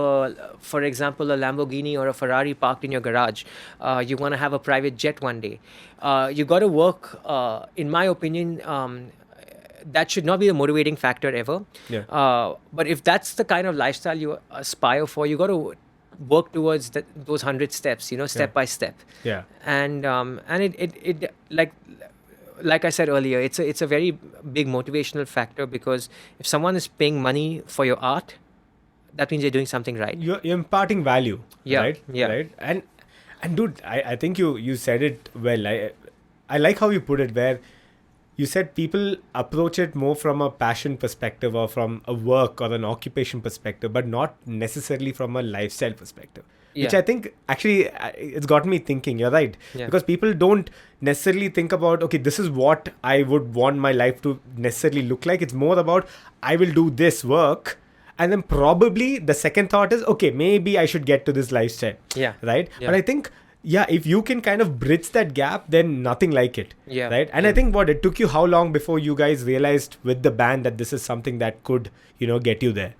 for example, a Lamborghini or a Ferrari parked in your garage. You want to have a private jet one day. You got to work, in my opinion, that should not be the motivating factor ever. Yeah. But if that's the kind of lifestyle you aspire for, you got to work towards those 100 steps, step by step. Yeah. And it like I said earlier, it's a very big motivational factor, because if someone is paying money for your art, that means you're doing something right. You're imparting value. Yeah. Right. Yeah. Right. And dude, I think you said it well. I like how you put it, where you said people approach it more from a passion perspective or from a work or an occupation perspective, but not necessarily from a lifestyle perspective. Yeah. Which I think actually it's got me thinking. You're right. Yeah. Because people don't necessarily think about, okay, this is what I would want my life to necessarily look like. It's more about, I will do this work. And then probably the second thought is, okay, maybe I should get to this lifestyle. Yeah. Right. Yeah. But I think, if you can kind of bridge that gap, then nothing like it. Yeah. Right. And I think it took you how long before you guys realized with the band that this is something that could, get you there?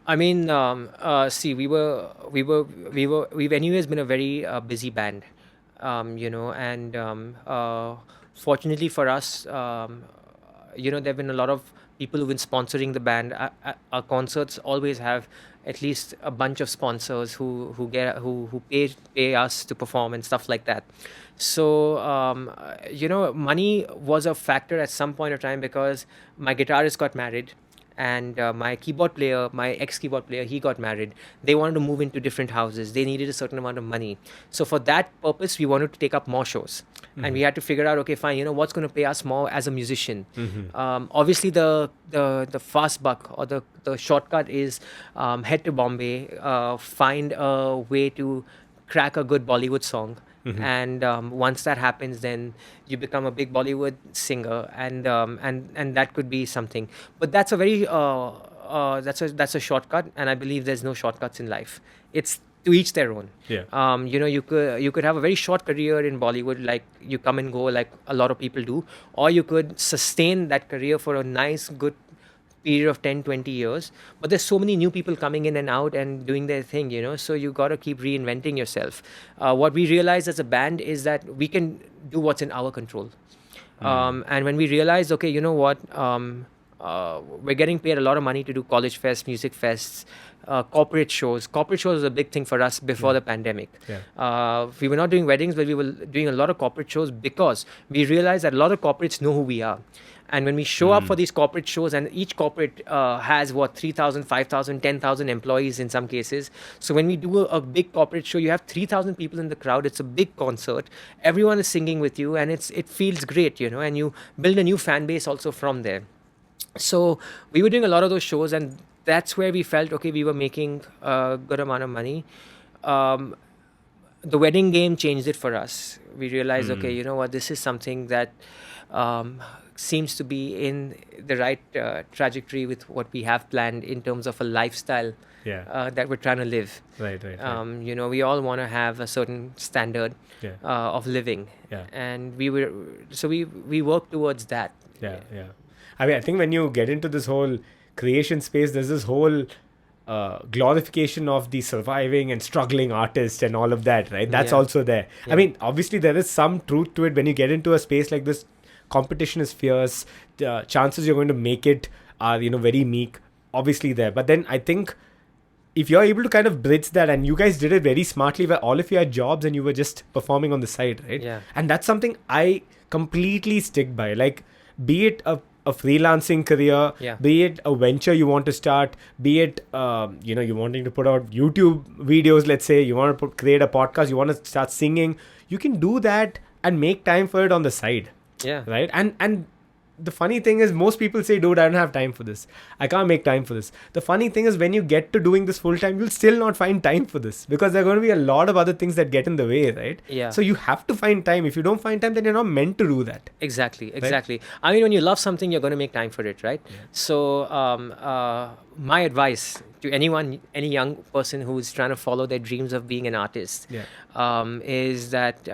I mean, see, we've anyways been a very busy band, and fortunately for us, there've been a lot of people who've been sponsoring the band. Our concerts always have at least a bunch of sponsors who pay us to perform and stuff like that. So money was a factor at some point of time, because my guitarist got married. and my keyboard player, my ex-keyboard player, he got married. They wanted to move into different houses. They needed a certain amount of money. So for that purpose, we wanted to take up more shows. And we had to figure out, okay, fine, what's going to pay us more as a musician? Obviously, the fast buck or the shortcut is head to Bombay, find a way to crack a good Bollywood song. And once that happens, then you become a big Bollywood singer, and that could be something. But that's a very that's a shortcut, and I believe there's no shortcuts in life. It's to each their own. Yeah. You could have a very short career in Bollywood, like you come and go, like a lot of people do, or you could sustain that career for a nice, good period of 10-20 years. But there's so many new people coming in and out and doing their thing, so you got to keep reinventing yourself. What we realized as a band is that we can do what's in our control. And when we realized, okay, you know what, we're getting paid a lot of money to do college fests, music fests, corporate shows. Corporate shows was a big thing for us before the pandemic. We were not doing weddings, but we were doing a lot of corporate shows because we realized that a lot of corporates know who we are. And when we show up for these corporate shows, and each corporate has 3,000, 5,000, 10,000 employees in some cases. So when we do a big corporate show, you have 3,000 people in the crowd. It's a big concert. Everyone is singing with you, and it feels great, and you build a new fan base also from there. So we were doing a lot of those shows, and that's where we felt, okay, we were making a good amount of money. The wedding game changed it for us. We realized, okay, you know what, this is something that seems to be in the right trajectory with what we have planned in terms of a lifestyle that we're trying to live. Right. We all want to have a certain standard of living. And we work towards that. Yeah. I mean, I think when you get into this whole creation space, there's this whole glorification of the surviving and struggling artist and all of that, right? That's also there. I mean, obviously there is some truth to it. When you get into a space like this, competition is fierce. The chances you're going to make it are, very meek, obviously there. But then I think if you're able to kind of bridge that, and you guys did it very smartly, where all of you had jobs and you were just performing on the side, right? Yeah. And that's something I completely stick by. Like, be it a freelancing career, be it a venture you want to start, be it you're wanting to put out YouTube videos, let's say you want to create a podcast, you want to start singing, you can do that and make time for it on the side. Right. And the funny thing is, most people say, dude, I don't have time for this, I can't make time for this. The funny thing is, when you get to doing this full time, you'll still not find time for this, because there are going to be a lot of other things that get in the way, right? So you have to find time. If you don't find time, then you're not meant to do that. Exactly. I mean, when you love something, you're going to make time for it, right? So my advice to any young person who's trying to follow their dreams of being an artist is that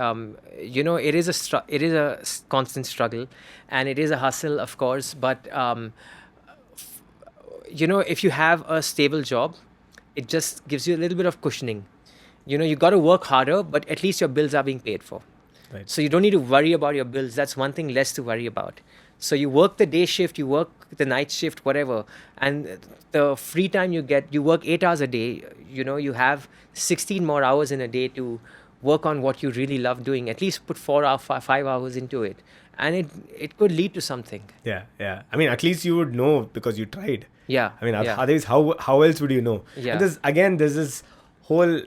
it is a constant struggle, and it is a hustle, of course, but if you have a stable job, it just gives you a little bit of cushioning. You got to work harder, but at least your bills are being paid for. Right. So you don't need to worry about your bills. That's one thing less to worry about. So you work the day shift, you work the night shift, whatever, and the free time you get, you work 8 hours a day. You have 16 more hours in a day to work on what you really love doing. At least put 5 hours into it, and it could lead to something. Yeah. I mean, at least you would know because you tried. Yeah. I mean, otherwise, how else would you know? Yeah. And there's this whole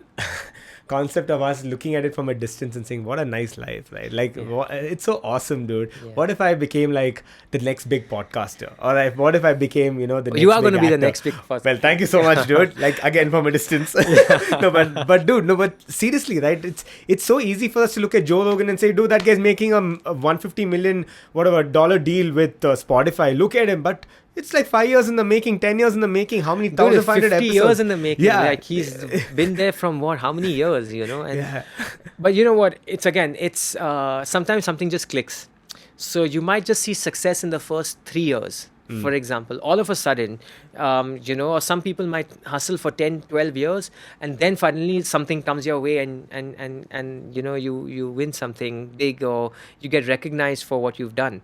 concept of us looking at it from a distance and saying, what a nice life, right? Like, it's so awesome, dude. What if I became like the next big podcaster? Or what if I became, the next You are going to be actor? the next big podcaster. Well, thank you so much, dude. Like, again, from a distance. But seriously, right? It's so easy for us to look at Joe Rogan and say, dude, that guy's making a $150 million, dollar deal with Spotify. Look at him. But it's like 5 years in the making, 10 years in the making. How many 1,500 episodes? 50 years in the making. Yeah. Like, he's been there from how many years, And, but you know what? It's sometimes something just clicks. So you might just see success in the first 3 years, for example. All of a sudden, or some people might hustle for 10, 12 years, and then finally something comes your way and you win something big, or you get recognized for what you've done.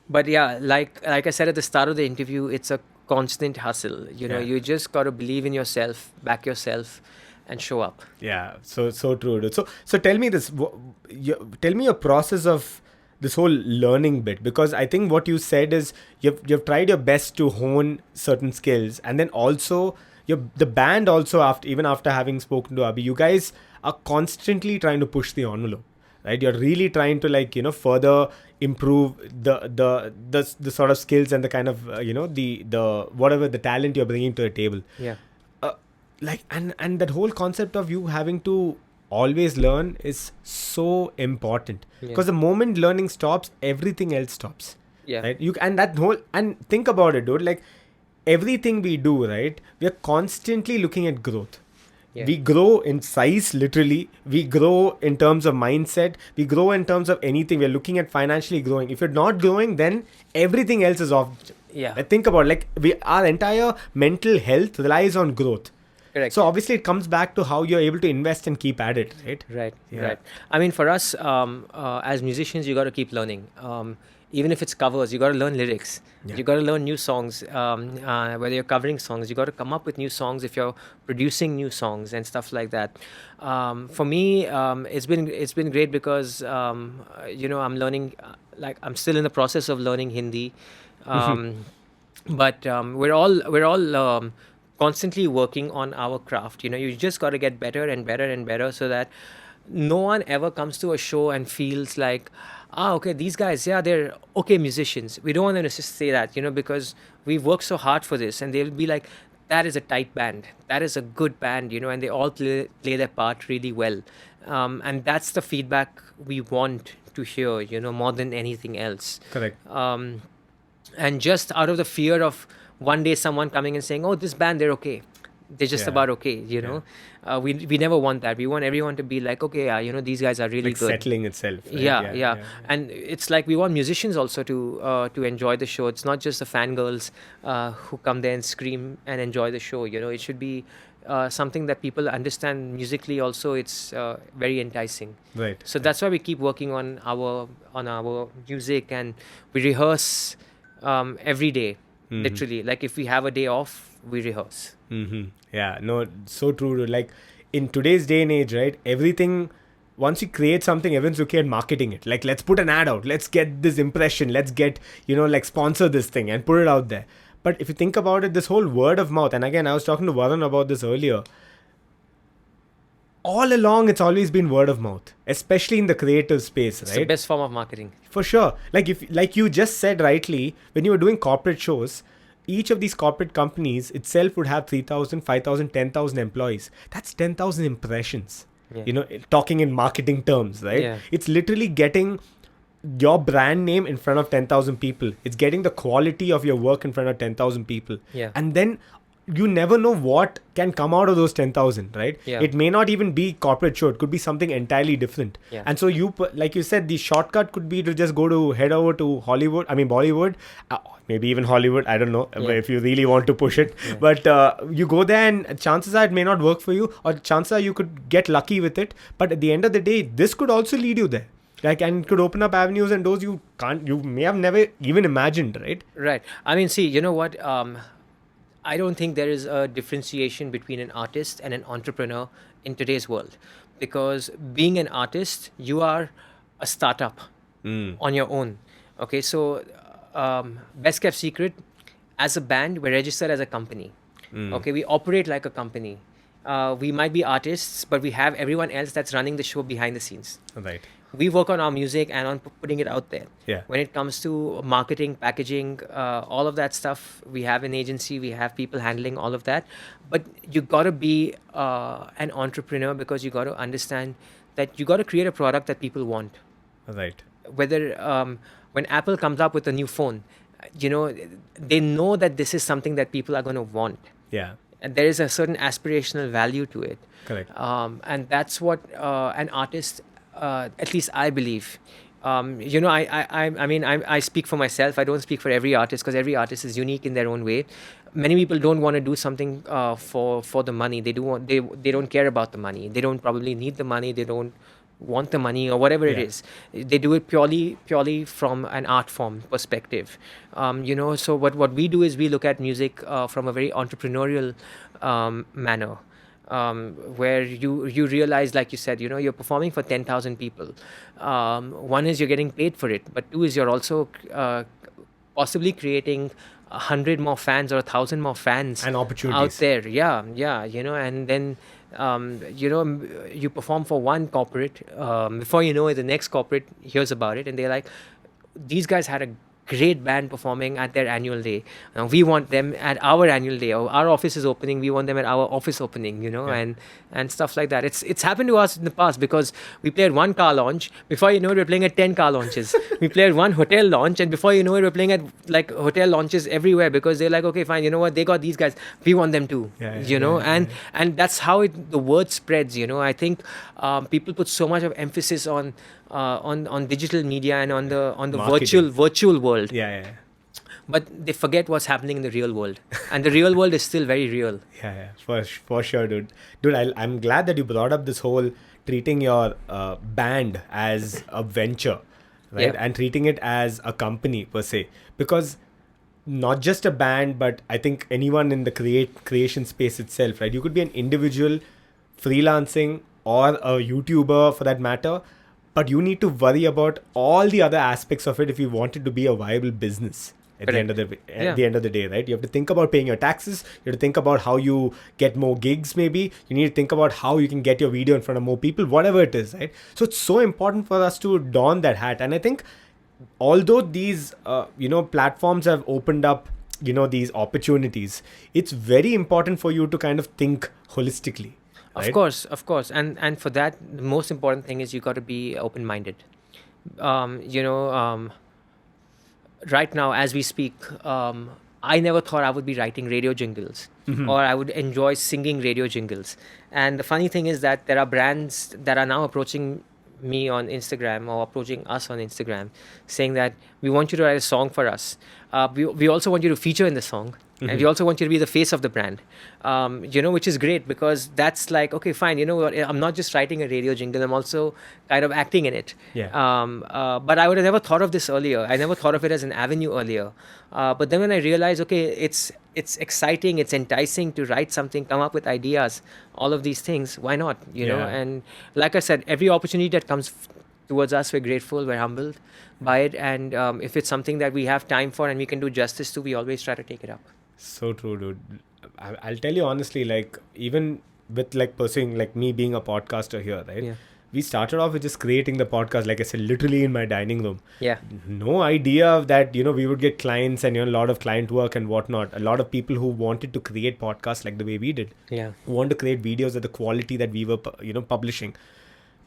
But yeah, like I said at the start of the interview, it's a constant hustle. You just got to believe in yourself, back yourself, and show up. Yeah, so true, dude. So tell me this. Tell me your process of this whole learning bit, because I think what you said is you've tried your best to hone certain skills, and then also the band also, after having spoken to Abhi, you guys are constantly trying to push the envelope, right? You're really trying to, like, further improve the sort of skills and the kind of the whatever the talent you're bringing to the table. Yeah. Like, and that whole concept of you having to always learn is so important, because the moment learning stops, everything else stops. Yeah. Right. And think about it, dude. Like, everything we do, right? We are constantly looking at growth. Yeah. We grow in size, literally. We grow in terms of mindset. We grow in terms of anything. We're looking at financially growing. If you're not growing, then everything else is off. Yeah. Think about, like, our entire mental health relies on growth. Correct. So obviously it comes back to how you're able to invest and keep at it, right? Right. Yeah. Right. I mean, for us, as musicians, you got to keep learning. Even if it's covers, you got to learn lyrics. Yeah. You got to learn new songs. Whether you're covering songs, you got to come up with new songs. If you're producing new songs and stuff like that. For me, it's been great because I'm learning. Like, I'm still in the process of learning Hindi, but we're all constantly working on our craft. You just got to get better and better and better, so that no one ever comes to a show and feels like, okay, these guys, they're okay musicians. We don't want them to just say that, because we've worked so hard for this, and they'll be like, that is a tight band, that is a good band, and they all play their part really well. And that's the feedback we want to hear, more than anything else. Correct. And just out of the fear of one day someone coming and saying, oh, this band, they're okay. They're just about okay, we never want that. We want everyone to be like, okay, these guys are really like good. Settling itself. Right? Yeah. And it's like we want musicians also to enjoy the show. It's not just the fangirls who come there and scream and enjoy the show. It should be something that people understand musically. Also, it's very enticing. Right. So that's why we keep working on our music, and we rehearse every day. Literally, like, if we have a day off, we rehearse. Yeah, no, so true. Like, in today's day and age, right, everything, once you create something, everyone's okay at marketing it. Like, let's put an ad out, let's get this impression, let's get, like, sponsor this thing and put it out there. But if you think about it, this whole word of mouth, and again, I was talking to Varun about this earlier, all along it's always been word of mouth, especially in the creative space, right? It's the best form of marketing. For sure. Like you just said rightly, when you were doing corporate shows, each of these corporate companies itself would have 3,000, 5,000, 10,000 employees. That's 10,000 impressions. Yeah. Talking in marketing terms, right? Yeah. It's literally getting your brand name in front of 10,000 people. It's getting the quality of your work in front of 10,000 people. Yeah. And then you never know what can come out of those 10,000, right? Yeah. It may not even be corporate show. It could be something entirely different. Yeah. And so like you said, the shortcut could be to just head over to Bollywood, maybe even Hollywood. I don't know if you really want to push it. Yeah. But you go there, and chances are it may not work for you, or chances are you could get lucky with it. But at the end of the day, this could also lead you there. Like, and it could open up avenues and doors you may have never even imagined, right? Right. I mean, see, you know what? I don't think there is a differentiation between an artist and an entrepreneur in today's world, because being an artist, you are a startup on your own. Okay, so Best Kept Secret, as a band, we're registered as a company. Okay, we operate like a company. We might be artists, but we have everyone else that's running the show behind the scenes. Right. We work on our music and on putting it out there. Yeah. When it comes to marketing, packaging, all of that stuff, we have an agency, we have people handling all of that. But you got to be an entrepreneur, because you got to understand that you got to create a product that people want. Right. Whether when Apple comes up with a new phone, they know that this is something that people are going to want. Yeah. And there is a certain aspirational value to it. Correct. And that's what an artist, at least I believe. I mean, I speak for myself. I don't speak for every artist, because every artist is unique in their own way. Many people don't want to do something for the money. They don't care about the money. They don't probably need the money. They don't want the money, or whatever it is. They do it purely from an art form perspective. So what we do is we look at music from a very entrepreneurial manner. where you realize, like you said, you're performing for 10,000 people. One is you're getting paid for it, but two is you're also possibly creating 100 more fans or 1,000 more fans And out opportunities. there. Yeah, and then you perform for one corporate. Before you know it, the next corporate hears about it, and they're like, these guys had a great band performing at their annual day. Now we want them at our annual day. Or our office is opening. We want them at our office opening. And stuff like that. It's happened to us in the past because we played one car launch. Before you know it, we're playing at 10 car launches. We played one hotel launch, and before you know it, we're playing at like hotel launches everywhere because they're like, okay, fine. You know what? They got these guys. We want them too. And that's how the word spreads. I think people put so much of emphasis on digital media and on the virtual world. Yeah. But they forget what's happening in the real world, and the real world is still very real. Yeah, for sure, dude. I'm glad that you brought up this whole treating your band as a venture, right? Yeah. And treating it as a company per se, because not just a band, but I think anyone in the creation space itself, right? You could be an individual freelancing or a YouTuber for that matter, but you need to worry about all the other aspects of it if you want it to be a viable business. At the end of the day, right? You have to think about paying your taxes. You have to think about how you get more gigs. Maybe you need to think about how you can get your video in front of more people. Whatever it is, right? So it's so important for us to don that hat. And I think, although these platforms have opened up these opportunities, it's very important for you to kind of think holistically. Right? Of course, and for that, the most important thing is you got to be open-minded. Right now, as we speak, I never thought I would be writing radio jingles or I would enjoy singing radio jingles. And the funny thing is that there are brands that are now approaching me on Instagram or approaching us on Instagram saying that we want you to write a song for us. We also want you to feature in the song. And we also want you to be the face of the brand, which is great because that's like, okay, fine. You know what? I'm not just writing a radio jingle. I'm also kind of acting in it. Yeah. But I would have never thought of this earlier. I never thought of it as an avenue earlier. But then when I realized, okay, it's exciting, it's enticing to write something, come up with ideas, all of these things. Why not? And like I said, every opportunity that comes towards us, we're grateful, we're humbled by it. And if it's something that we have time for and we can do justice to, we always try to take it up. So true, dude. I'll tell you honestly, like, even with like pursuing, like me being a podcaster here, right? Yeah. We started off with just creating the podcast, like I said, literally in my dining room. Yeah. No idea that, we would get clients and, a lot of client work and whatnot. A lot of people who wanted to create podcasts like the way we did. Yeah. Who want to create videos at the quality that we were, publishing.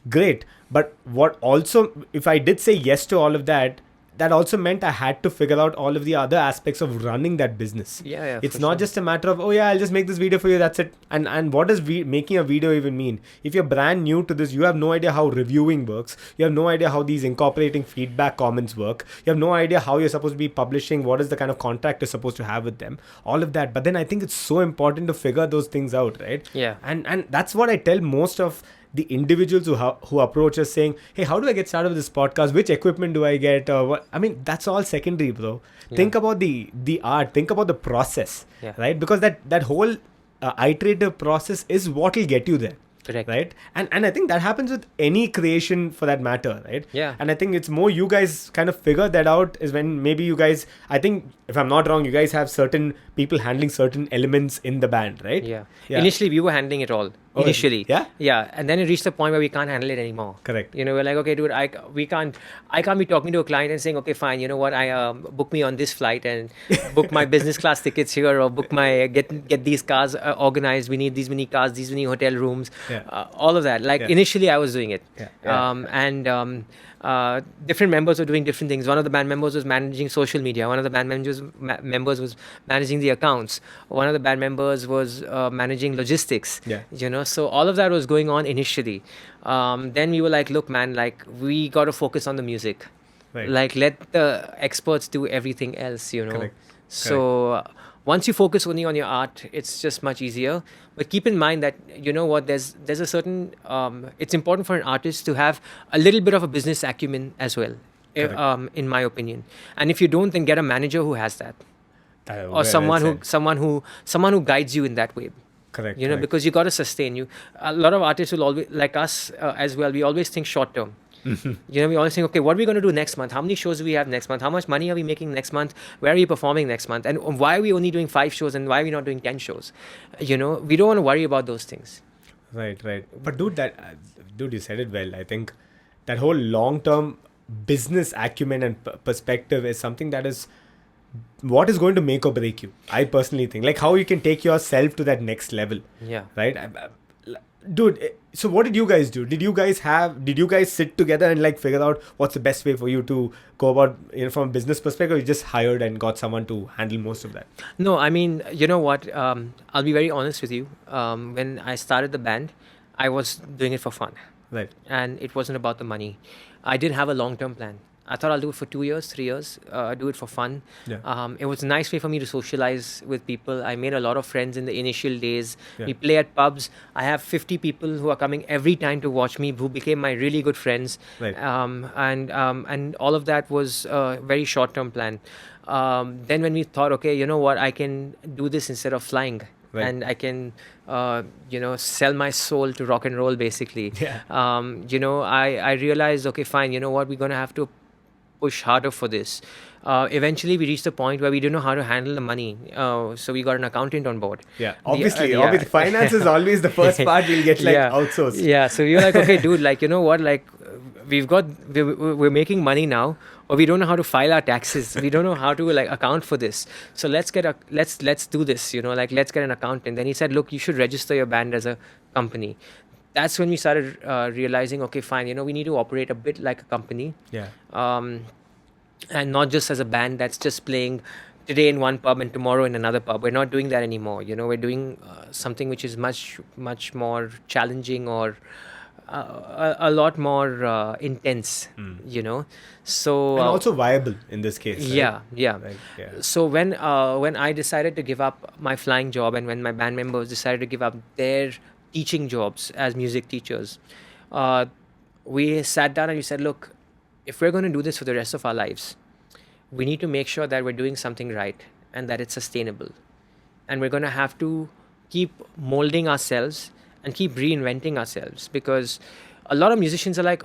Great. But what also, if I did say yes to all of that, that also meant I had to figure out all of the other aspects of running that business. Yeah, it's not just a matter of, I'll just make this video for you, that's it. And what does making a video even mean? If you're brand new to this, you have no idea how reviewing works. You have no idea how these incorporating feedback comments work. You have no idea how you're supposed to be publishing, what is the kind of contract you're supposed to have with them, all of that. But then I think it's so important to figure those things out, right? Yeah. And that's what I tell most of the individuals who approach us saying, hey, how do I get started with this podcast? Which equipment do I get? What? I mean, that's all secondary, bro. Yeah. Think about the art. Think about the process, right? Because that whole iterative process is what will get you there. Correct. Right? And I think that happens with any creation for that matter, right? Yeah. And I think it's more you guys kind of figure that out is when maybe you guys, I think if I'm not wrong, you guys have certain people handling certain elements in the band, right? Yeah. Initially, we were handling it all. Initially. Yeah? Yeah. And then it reached the point where we can't handle it anymore. Correct. We're like, okay, dude, I can't be talking to a client and saying, okay, fine, you know what, I book me on this flight and book my business class tickets here or book my, get these cars organized. We need these many cars, these many hotel rooms, all of that. Like initially I was doing it. Different members were doing different things. One of the band members was managing social media. One of the band members was managing the accounts. One of the band members was managing logistics. Yeah. So all of that was going on initially. Then we were like, look, man, like we got to focus on the music. Right. Like let the experts do everything else, Correct. So once you focus only on your art, it's just much easier. But keep in mind that, there's a certain, it's important for an artist to have a little bit of a business acumen as well, in my opinion. And if you don't, then get a manager who has that. Or someone who guides you in that way. Correct. You know, because you got to sustain. A lot of artists will always, like us as well, we always think short term. You know, we always think, okay, what are we going to do next month? How many shows do we have next month? How much money are we making next month? Where are we performing next month? And why are we only doing 5 shows and why are we not doing 10 shows? You know, we don't want to worry about those things. Right. But dude, you said it well. I think that whole long-term business acumen and perspective is something that is what is going to make or break you. I personally think, like, how you can take yourself to that next level. Yeah. Right. Dude, so what did you guys do? Did you guys sit together and like figure out what's the best way for you to go about, you know, from a business perspective? Or you just hired and got someone to handle most of that? No, I mean, you know what? I'll be very honest with you. When I started the band, I was doing it for fun. Right. And it wasn't about the money. I didn't have a long-term plan. I thought I'll do it for 2 years, 3 years, do it for fun. Yeah. It was a nice way for me to socialize with people. I made a lot of friends in the initial days. Yeah. We play at pubs. I have 50 people who are coming every time to watch me, who became my really good friends. Right. And all of that was a very short-term plan. Then when we thought, okay, you know what, I can do this instead of flying. Right. And I can, you know, sell my soul to rock and roll, basically. Yeah. You know, I realized, okay, fine, you know what, we're going to have to push harder for this. Eventually, we reached a point where we didn't know how to handle the money. So we got an accountant on board. Yeah, obviously, finance is always the first part we'll get outsourced. Yeah, so you're like, okay, dude, like, you know what, like, we're making money now, but we don't know how to file our taxes. We don't know how to like account for this. So let's do this, you know, like, let's get an accountant. Then he said, look, you should register your band as a company. That's when we started realizing, okay, fine, you know, we need to operate a bit like a company. Yeah. And not just as a band that's just playing today in one pub and tomorrow in another pub. We're not doing that anymore. You know, we're doing something which is much, much more challenging or a lot more intense, you know. So and also viable in this case. Right? Yeah. Right, yeah. So when I decided to give up my flying job, and when my band members decided to give up their teaching jobs as music teachers, we sat down and we said, look, if we're going to do this for the rest of our lives, we need to make sure that we're doing something right and that it's sustainable. And we're going to have to keep molding ourselves and keep reinventing ourselves, because a lot of musicians are like,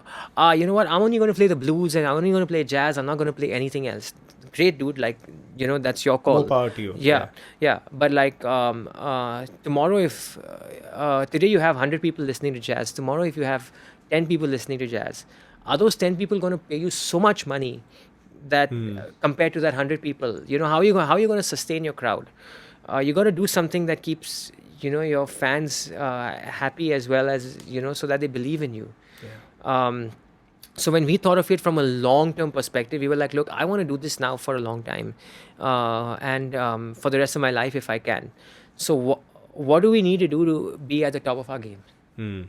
you know what, I'm only going to play the blues and I'm only going to play jazz. I'm not going to play anything else. Great, dude. Like, you know, that's your call. More power to you. Yeah. But like, tomorrow, if today you have 100 people listening to jazz, tomorrow if you have 10 people listening to jazz, are those 10 people going to pay you so much money that compared to that 100 people? You know, how are you going to sustain your crowd? You got to do something that keeps, you know, your fans happy as well as, you know, so that they believe in you. Yeah. So when we thought of it from a long-term perspective, we were like, look, I want to do this now for a long time, and for the rest of my life if I can. So what do we need to do to be at the top of our game?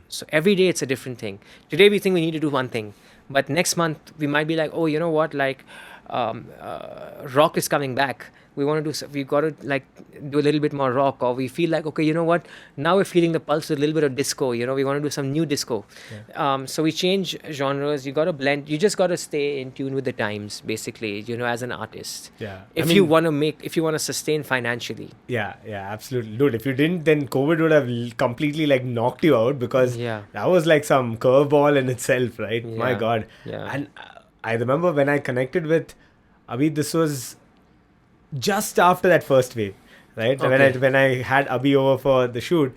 So every day it's a different thing. Today we think we need to do one thing, but next month we might be like, oh, you know what, like, rock is coming back. We got to like do a little bit more rock, or we feel like, okay, you know what, now we're feeling the pulse with a little bit of disco, you know, we want to do some new disco. Yeah. So we change genres. You got to blend, you just got to stay in tune with the times, basically, you know, as an artist. Yeah. If you want to sustain financially. Yeah, absolutely. Dude, if you didn't, then COVID would have completely like knocked you out, because that was like some curveball in itself, right? Yeah. My God. Yeah. And I remember when I connected with Abhi, this was just after that first wave, right? Okay. When I had Abhi over for the shoot,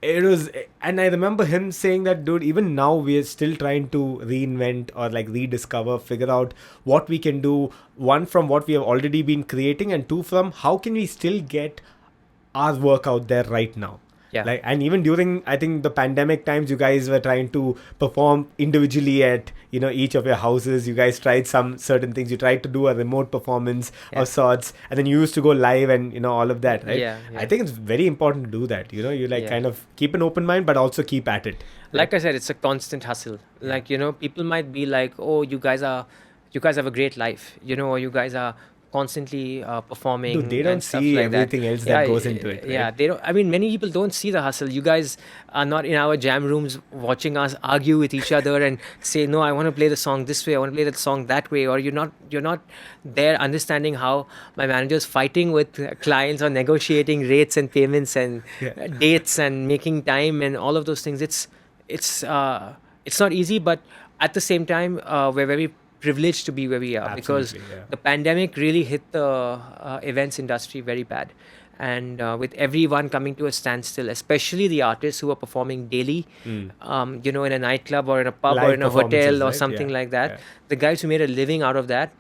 it was, and I remember him saying that, dude, even now we are still trying to reinvent or like rediscover, figure out what we can do. One, from what we have already been creating, and two, from how can we still get our work out there right now. Yeah. Like, and even during, I think, the pandemic times, you guys were trying to perform individually at, you know, each of your houses. You guys tried some certain things. You tried to do a remote performance of sorts, and then you used to go live and, you know, all of that, right? Yeah. I think it's very important to do that. You know, you like kind of keep an open mind, but also keep at it. Right? Like I said, it's a constant hustle. Like, you know, people might be like, oh, you guys have a great life, you know, or you guys are constantly performing. Dude, they don't and stuff see like everything that. else that goes into it, right? Yeah, they don't. I mean, many people don't see the hustle. You guys are not in our jam rooms watching us argue with each other and say, "No, I want to play the song this way. I want to play the song that way." Or you're not there understanding how my manager's fighting with clients or negotiating rates and payments and dates and making time and all of those things. It's not easy, but at the same time, we're very privileged to be where we are. Because the pandemic really hit the events industry very bad, and with everyone coming to a standstill, especially the artists who are performing daily, in a nightclub or in a pub or in a hotel or something like that. The guys who made a living out of that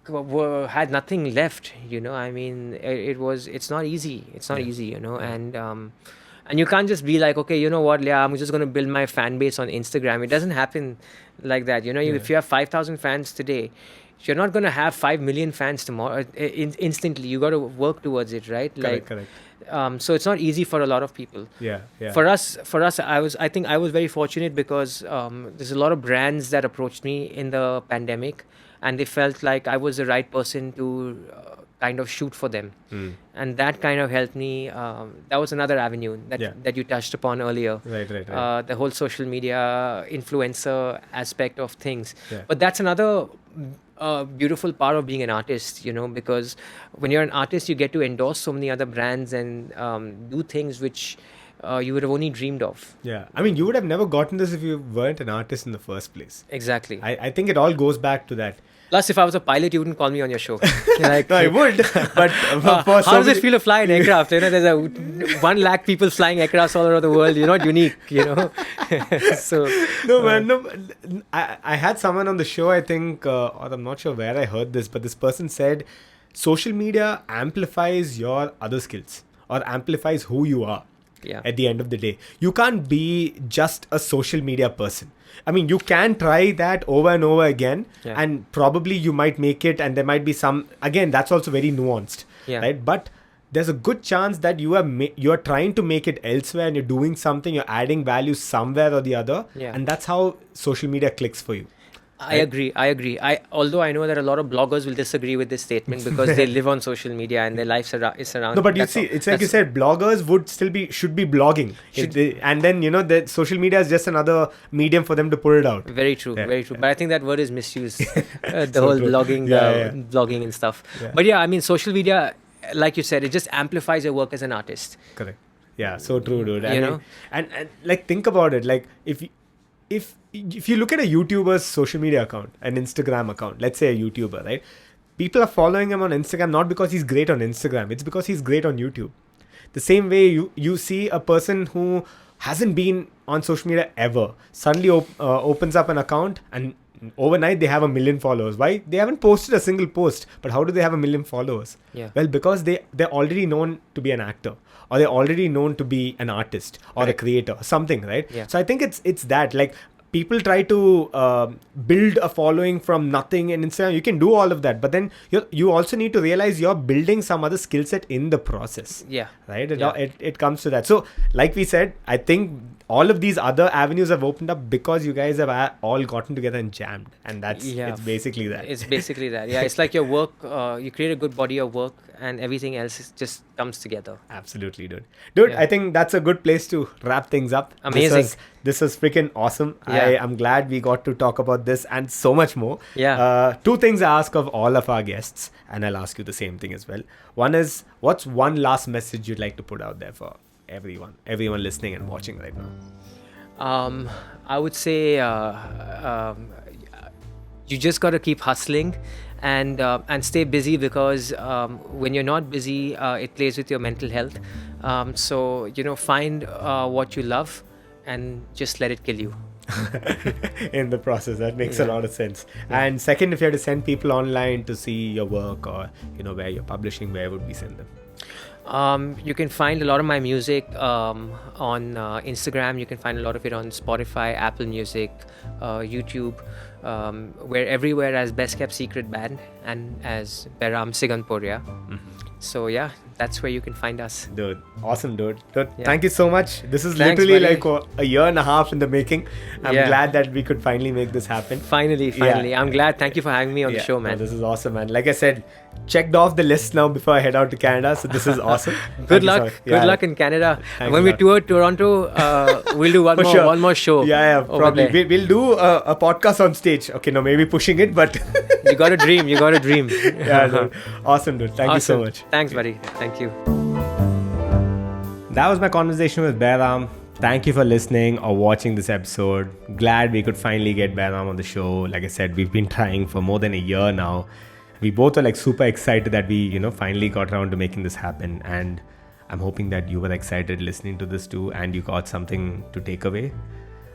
had nothing left. I mean, it's not easy. It's not easy, and you can't just be like, okay, you know what, I'm just going to build my fan base on Instagram. It doesn't happen like that. If you have 5,000 fans today, you're not going to have 5 million fans tomorrow instantly. You got to work towards it, right? Correct. So it's not easy for a lot of people. For us, I think I was very fortunate because there's a lot of brands that approached me in the pandemic, and they felt like I was the right person to kind of shoot for them. And that kind of helped me. That was another avenue that you touched upon earlier. Right. The whole social media influencer aspect of things. But that's another beautiful part of being an artist, because when you're an artist, you get to endorse so many other brands and do things which you would have only dreamed of. Yeah. I mean, you would have never gotten this if you weren't an artist in the first place. Exactly. I think it all goes back to that. Plus, if I was a pilot, you wouldn't call me on your show. No, I would. But how does it feel to fly an aircraft? There's 1 lakh people flying aircrafts all over the world. You're not unique, So no, man. No, I had someone on the show. I think, or I'm not sure where I heard this, but this person said, social media amplifies your other skills or amplifies who you are. At the end of the day, you can't be just a social media person. I mean, you can try that over and over again, and probably you might make it, and there might be some, again, that's also very nuanced, right? But there's a good chance that you are trying to make it elsewhere, and you're doing something, you're adding value somewhere or the other, and that's how social media clicks for you. I agree. Although I know that a lot of bloggers will disagree with this statement because they live on social media and their life is around. No, but you see, it's like you said, bloggers should be blogging. And then, the social media is just another medium for them to put it out. Very true. But I think that word is misused. The whole blogging and stuff. But I mean, social media, like you said, it just amplifies your work as an artist. Correct. Yeah, so true, dude. And like, think about it. Like, if you look at a YouTuber's social media account, an Instagram account, let's say a YouTuber, right? People are following him on Instagram not because he's great on Instagram, it's because he's great on YouTube. The same way you see a person who hasn't been on social media ever suddenly opens up an account, and overnight they have 1 million followers. Why? They haven't posted a single post, but how do they have 1 million followers? Well, because they're already known to be an actor, or they're already known to be an artist or a creator, something, right? So I think it's that, like, people try to build a following from nothing in Instagram. You can do all of that, but then you also need to realize you're building some other skill set in the process. Right? It comes to that. So, like we said, I think all of these other avenues have opened up because you guys have all gotten together and jammed, and it's basically that. It's basically that. Yeah, it's like your work. You create a good body of work, and everything else just comes together. Absolutely, dude. I think that's a good place to wrap things up. Amazing. This was freaking awesome. I'm glad we got to talk about this and so much more. 2 things I ask of all of our guests, and I'll ask you the same thing as well. One is, what's one last message you'd like to put out there for everyone listening and watching right now? I would say you just got to keep hustling and stay busy, because when you're not busy, it plays with your mental health. So find what you love and just let it kill you. In the process. That makes a lot of sense. And second, if you had to send people online to see your work, or where you're publishing, where would we send them? You can find a lot of my music on Instagram. You can find a lot of it on Spotify, Apple Music, YouTube. We're everywhere as Best Kept Secret Band and as Behram Siganporia. So yeah, that's where you can find us. Dude, awesome, dude. Yeah. Thank you so much. This is Thanks, literally buddy. like a year and a half in the making. I'm Yeah. glad that we could finally make this happen. Finally. Yeah. I'm glad. Thank you for having me on the show, man. No, this is awesome, man. Like I said, checked off the list now before I head out to Canada. So this is awesome. Good luck. Good luck in Canada. Thanks When a we lot. tour Toronto, we'll do For sure. one more show. Yeah, over probably. there. We'll do a podcast on stage. Okay, no, maybe pushing it, but You got to dream. You got to dream. yeah, dude. Awesome, dude. Thank you so Awesome. much. Thanks, buddy. Thank you. That was my conversation with Behram. Thank you for listening or watching this episode. Glad we could finally get Behram on the show. Like I said, we've been trying for more than a year now. We both are like super excited that we, finally got around to making this happen. And I'm hoping that you were excited listening to this too and you got something to take away.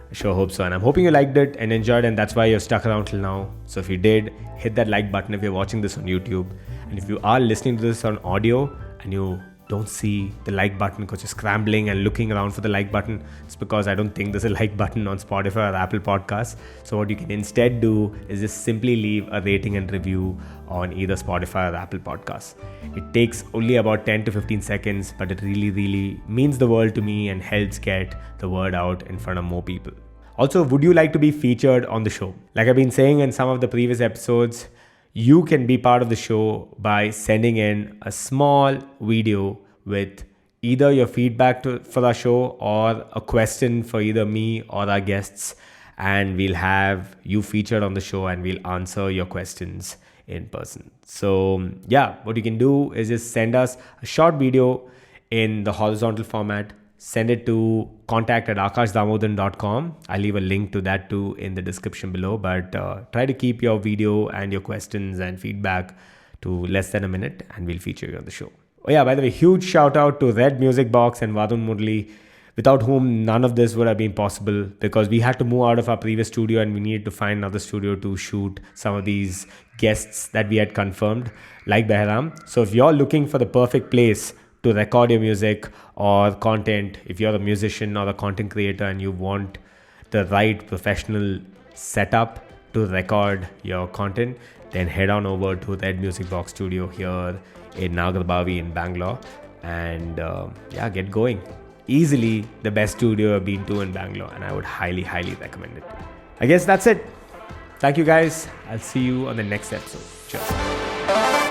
I sure hope so. And I'm hoping you liked it and enjoyed it, and that's why you're stuck around till now. So if you did, hit that like button if you're watching this on YouTube. And if you are listening to this on audio and you don't see the like button because you're scrambling and looking around for the like button, it's because I don't think there's a like button on Spotify or Apple Podcasts. So what you can instead do is just simply leave a rating and review on either Spotify or Apple Podcasts. It takes only about 10 to 15 seconds, but it really, really means the world to me and helps get the word out in front of more people. Also, would you like to be featured on the show? Like I've been saying in some of the previous episodes, you can be part of the show by sending in a small video with either your feedback for our show or a question for either me or our guests, and we'll have you featured on the show and we'll answer your questions in person. So yeah, what you can do is just send us a short video in the horizontal format. Send it to contact@akashdamodan.com. I'll leave a link to that too in the description below. But try to keep your video and your questions and feedback to less than a minute and we'll feature you on the show. Oh yeah, by the way, huge shout out to Red Music Box and Varun Murli, without whom none of this would have been possible, because we had to move out of our previous studio and we needed to find another studio to shoot some of these guests that we had confirmed, like Behram. So if you're looking for the perfect place to record your music or content, if you're a musician or a content creator and you want the right professional setup to record your content, then head on over to Red Music Box Studio here in Nagarbavi in Bangalore and get going. Easily the best studio I've been to in Bangalore, and I would highly, highly recommend it. I guess that's it. Thank you guys. I'll see you on the next episode. Cheers.